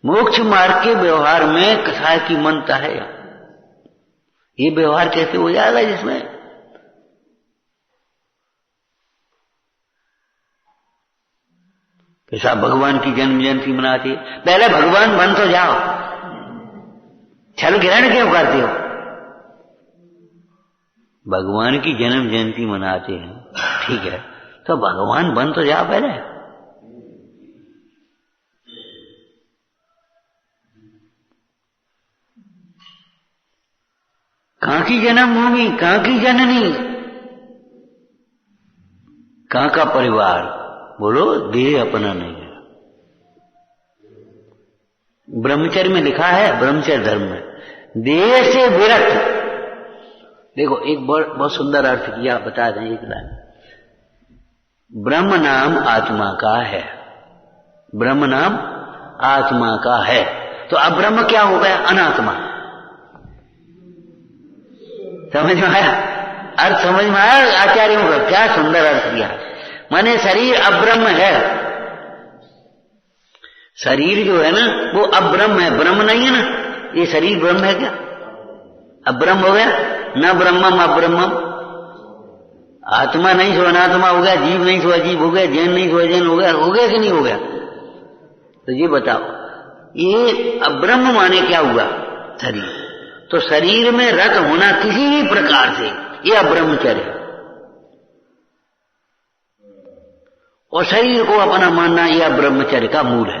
मोक्ष मार्ग के व्यवहार में कसाय की मंदता है। ये व्यवहार कैसे हो जाएगा जिसमें कैसा भगवान की जन्म जयंती मनाती? पहले भगवान बन तो जाओ, छल ग्रहण क्यों करते हो? भगवान की जन्म जयंती मनाते हैं, ठीक है, तो भगवान बन तो जाओ पहले। कहां की जन्मभूमि, कहां की जननी, कहां का परिवार? बोलो, देह अपना नहीं है। ब्रह्मचर्य में लिखा है, ब्रह्मचर्य धर्म में, देह से विरक्त। देखो, एक बहुत सुंदर अर्थ किया, बता दें एक लाइन। ब्रह्म नाम आत्मा का है, ब्रह्म नाम आत्मा का है, तो अब ब्रह्म क्या हो गया? अनात्मा। समझ में आया? अर्थ समझ में आया? आचार्यों का क्या सुंदर अर्थ किया। माने शरीर अब्रह्म है, शरीर जो है ना वो अब्रह्म है, ब्रह्म नहीं है ना। ये शरीर ब्रह्म है क्या? अब्रह्म हो गया, न ब्रह्मम अब्रह्मम। आत्मा नहीं सो अनात्मा हो गया, जीव नहीं सो अजीब हो गया, जैन नहीं सो अजैन हो गया कि नहीं हो गया? तो ये बताओ, ये अब्रह्म माने क्या हुआ? शरीर। तो शरीर में रत होना किसी भी प्रकार से ये अब्रह्मचर्य है। और शरीर को अपना मानना यह ब्रह्मचर्य का मूल है।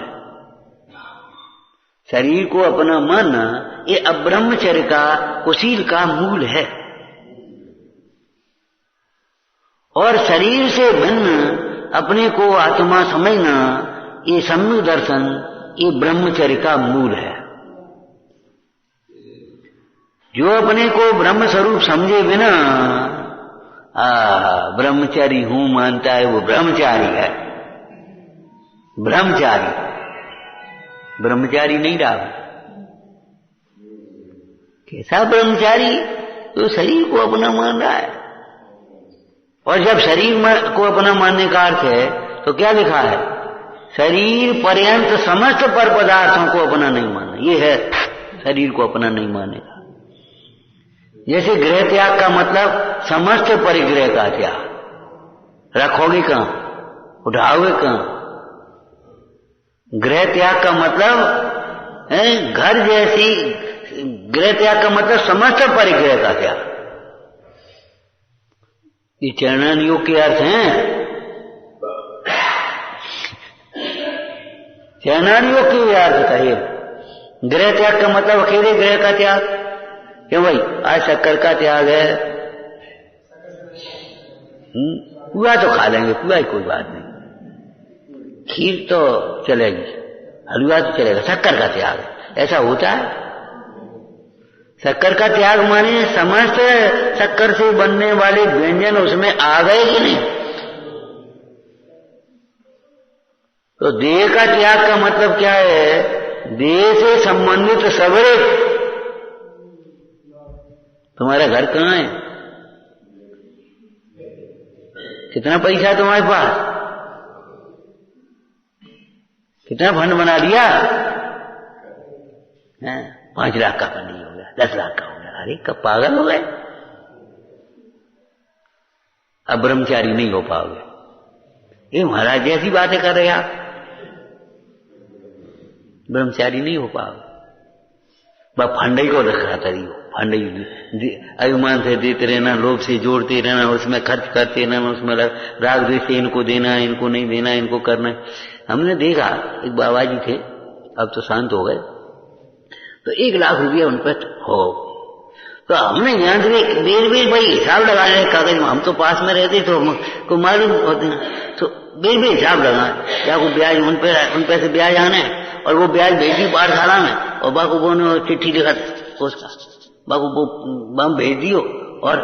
शरीर को अपना मानना ये अब्रह्मचर्य का, कुशील का मूल है। और शरीर से भिन्न अपने को आत्मा समझना, ये सम्यक दर्शन, ये ब्रह्मचर्य का मूल है। जो अपने को ब्रह्म स्वरूप समझे बिना ब्रह्मचारी हूं मानता है, वो ब्रह्मचारी है। ब्रह्मचारी, ब्रह्मचारी नहीं रहा। कैसा ब्रह्मचारी? तो शरीर को अपना मान रहा है। और जब शरीर को अपना मानने का अर्थ है तो क्या लिखा है? शरीर पर्यंत समस्त पर पदार्थों को अपना नहीं मानना। ये है शरीर को अपना नहीं मानने का। जैसे गृह त्याग का मतलब समस्त परिग्रह का त्याग। रखोगे कहां, उठाओगे कहां? गृह त्याग का मतलब घर जैसी, गृह त्याग का मतलब समस्त परिग्रह का त्याग। ये चरणन योग के अर्थ हैं। चरणन योग के अर्थ कहिए। गृह त्याग का मतलब अकेले गृह का त्याग। क्यों भाई, आज शक्कर का त्याग है, पुआ तो खा लेंगे, पुआ ही कोई बात नहीं, खीर तो चलेगी, हलवा तो चलेगा, शक्कर का त्याग ऐसा होता है? शक्कर का त्याग माने समस्त शक्कर से बनने वाले व्यंजन उसमें आ गए कि नहीं? तो देह का त्याग का मतलब क्या है? देह से संबंधित सबरे। तुम्हारा घर कहां है? कितना पैसा तुम्हारे पास? कितना फंड बना दिया? 5 लाख का फंड हो गया, 10 लाख का हो गया। अरे कब पागल हो गए? अब ब्रह्मचारी नहीं हो पाओगे। ये महाराज जैसी बातें कर रहे आप, ब्रह्मचारी नहीं हो पाओगे। बस फंड ही को रखा तरी हो, फंड ही अभिमान से देते रहना, लोभ से जोड़ते रहना, उसमें खर्च करते रहना, उसमें राग द्वेष से इनको देना, इनको नहीं देना, इनको करना। हमने देखा एक बाबा जी थे, अब तो शांत हो गए, तो 1 लाख रुपया उन पर हो, तो हमने ध्यान से बेर भाई हिसाब लगा रहे कागज में। हम तो पास में रहते तो हमको मालूम होते हैं, तो बेर हिसाब लगा क्या को ब्याज उन पैसे ब्याज आने, और वो ब्याज भेजी पाठशाला में, और बाको वो ने चिट्ठी लिखा उसका, बाको वो बम भेज दियो। और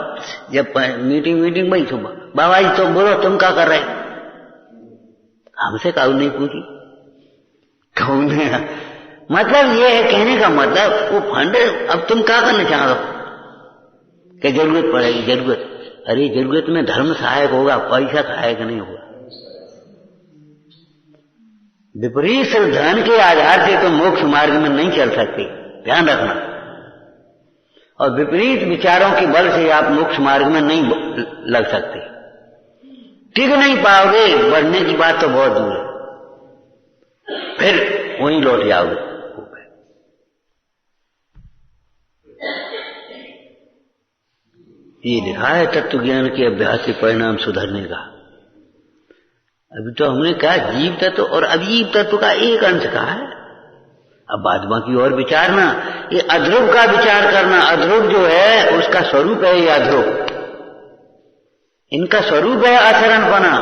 जब मीटिंग भाई तो बाबा जी तो बोलो तुम क्या कर रहे? हमसे काऊ नहीं पूछी, कौन है? मतलब ये है, कहने का मतलब वो फंड अब तुम क्या करना चाह रहे हो? क्या जरूरत पड़ेगी? जरूरत, अरे जरूरत में धर्म सहायक होगा, पैसा सहायक नहीं होगा। विपरीत सिद्धांत के आधार से तो मोक्ष मार्ग में नहीं चल सकते, ध्यान रखना। और विपरीत विचारों के बल से आप मोक्ष मार्ग में नहीं लग सकते, टिक नहीं पाओगे। बढ़ने की बात तो बहुत दूर है, फिर वहीं लौट जाओगे। ये लिखा है तत्व ज्ञान के अभ्यास से परिणाम सुधरने का। अभी तो हमने कहा जीव तत्व और अजीव तत्व का एक अंश कहा है। अब बाद बाकी और विचारना, ये अध्रुव का विचार करना। अध्रुव जो है उसका स्वरूप है ये अध्रुव, इनका स्वरूप है आचरणपना।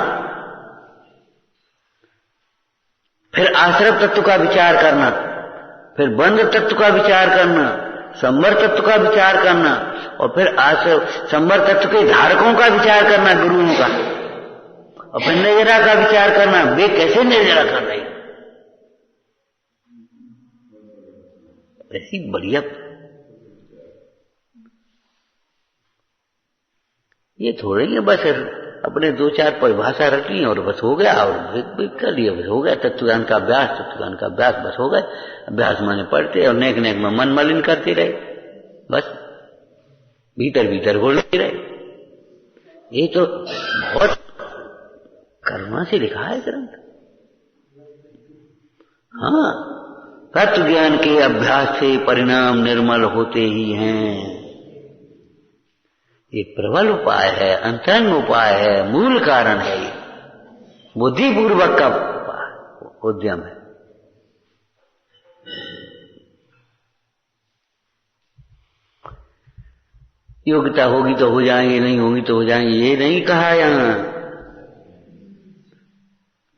फिर आश्रव तत्व का विचार करना, फिर बंध तत्व का विचार करना, संवर तत्व का विचार करना, और फिर आश्रव संवर तत्व के धारकों का विचार करना, गुरुओं का, और फिर निर्जरा का विचार करना, वे कैसे निर्जरा कर रहे। ऐसी बढ़िया, ये थोड़े ही बस अपने 2-4 परिभाषा रखी और बस हो गया, और कर दिया, बस हो गया। तत्वज्ञान का अभ्यास, तत्वज्ञान का अभ्यास, बस हो गए। अभ्यास माने पढ़ते और नेक नेक में मन मलिन करते रहे, बस भीतर भीतर घोलते रहे। ये तो बहुत करुणा से लिखा है ग्रंथ। हाँ, तत्व ज्ञान के अभ्यास से परिणाम निर्मल होते ही हैं। ये प्रबल उपाय है, अंतरंग उपाय है, मूल कारण है। ये बुद्धिपूर्वक का उद्यम है। योग्यता होगी तो हो जाएंगे, नहीं होगी तो हो जाएंगे, ये नहीं कहा यहां।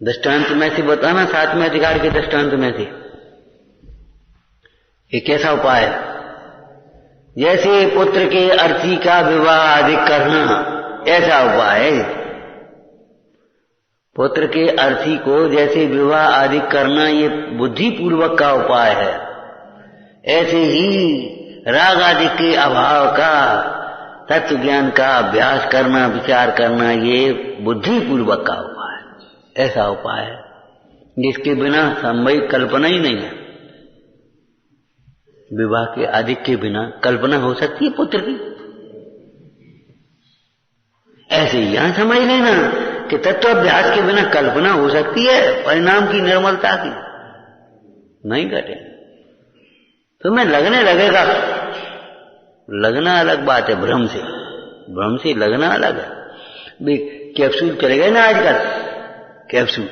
दृष्टांत में से बताना, 7वें अधिकार के दृष्टांत में से एक कैसा उपाय है। जैसे पुत्र के अर्थी का विवाह आदि करना, ऐसा उपाय है। पुत्र के अर्थी को जैसे विवाह आदि करना ये बुद्धिपूर्वक का उपाय है, ऐसे ही राग आदि के अभाव का तत्व ज्ञान का अभ्यास करना, विचार करना, ये बुद्धिपूर्वक का उपाय है। ऐसा उपाय है जिसके बिना संभव कल्पना ही नहीं है। विवाह के आदि के बिना कल्पना हो सकती है पुत्र की? ऐसे ही यहां समझ लेना कि तत्वाभ्यास के बिना कल्पना हो सकती है परिणाम की निर्मलता की? नहीं घटे। तुम्हें लगने लगेगा, लगना अलग बात है, भ्रम से लगना अलग है। कैप्सूल चले गए ना आजकल, कैप्सूल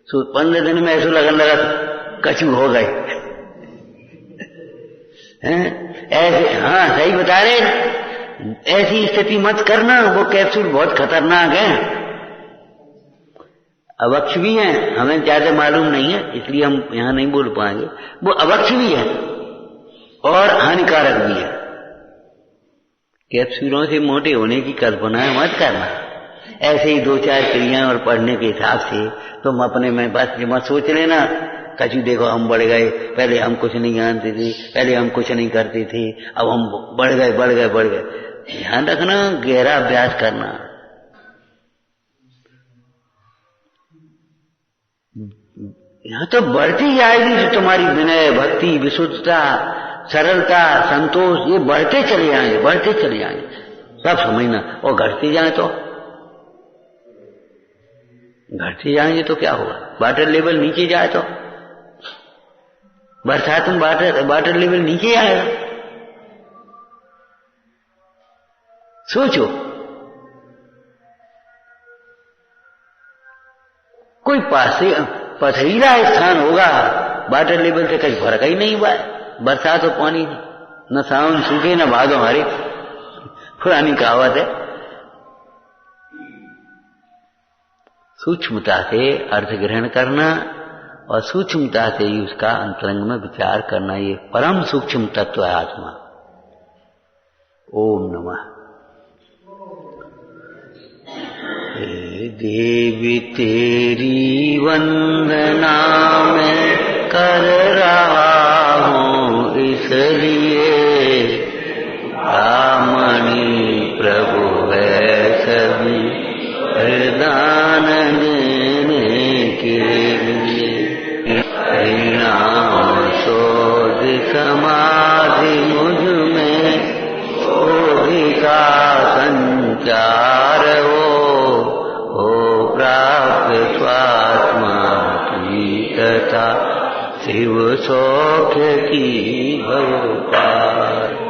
15 दिन में ऐसा लगने लगा कचू हो गए ऐसे। हाँ सही बता रहे, ऐसी स्थिति मत करना, वो कैप्सूल बहुत खतरनाक है। अवक्ष भी है, हमें ज्यादा मालूम नहीं है इसलिए हम यहां नहीं बोल पाएंगे। वो अवक्ष भी है और हानिकारक भी है। कैप्सूलों से मोटे होने की कल्पना मत करना। ऐसे ही 2-4 क्रियाएं और पढ़ने के हिसाब से तुम अपने में बस मत सोच लेना कचू देखो हम बढ़ गए, पहले हम कुछ नहीं जानते थे, पहले हम कुछ नहीं करते थे, अब हम बढ़ गए। ध्यान रखना, गहरा अभ्यास करना। यहां तो बढ़ती जाएगी जो तुम्हारी विनय, भक्ति, विशुद्धता, सरलता, संतोष, ये बढ़ते चले जाएंगे सब समझना। और घटते जाएंगे तो क्या होगा? वाटर लेवल नीचे जाए तो बरसात में वाटर लेवल नीचे आएगा। सोचो, कोई पथरीला स्थान होगा, वाटर लेवल से कहीं फर्क ही नहीं हुआ है। बरसात और पानी न सावन सूखे न भादों हरे, पुरानी कहावत है। सूक्ष्मता से अर्थ ग्रहण करना और सूक्ष्मता से ही उसका अंतरंग में विचार करना, ये परम सूक्ष्म तत्व है आत्मा। ओम नमः। देवी तेरी वंदना मैं कर रहा हूँ, इसलिए रामणी प्रभु है सभी वरदान देने के लिए। शोध समाधि मुझ में बोधि का संचार हो प्राप्त स्वात्मा की तथा शिव सौख्य की भवपार।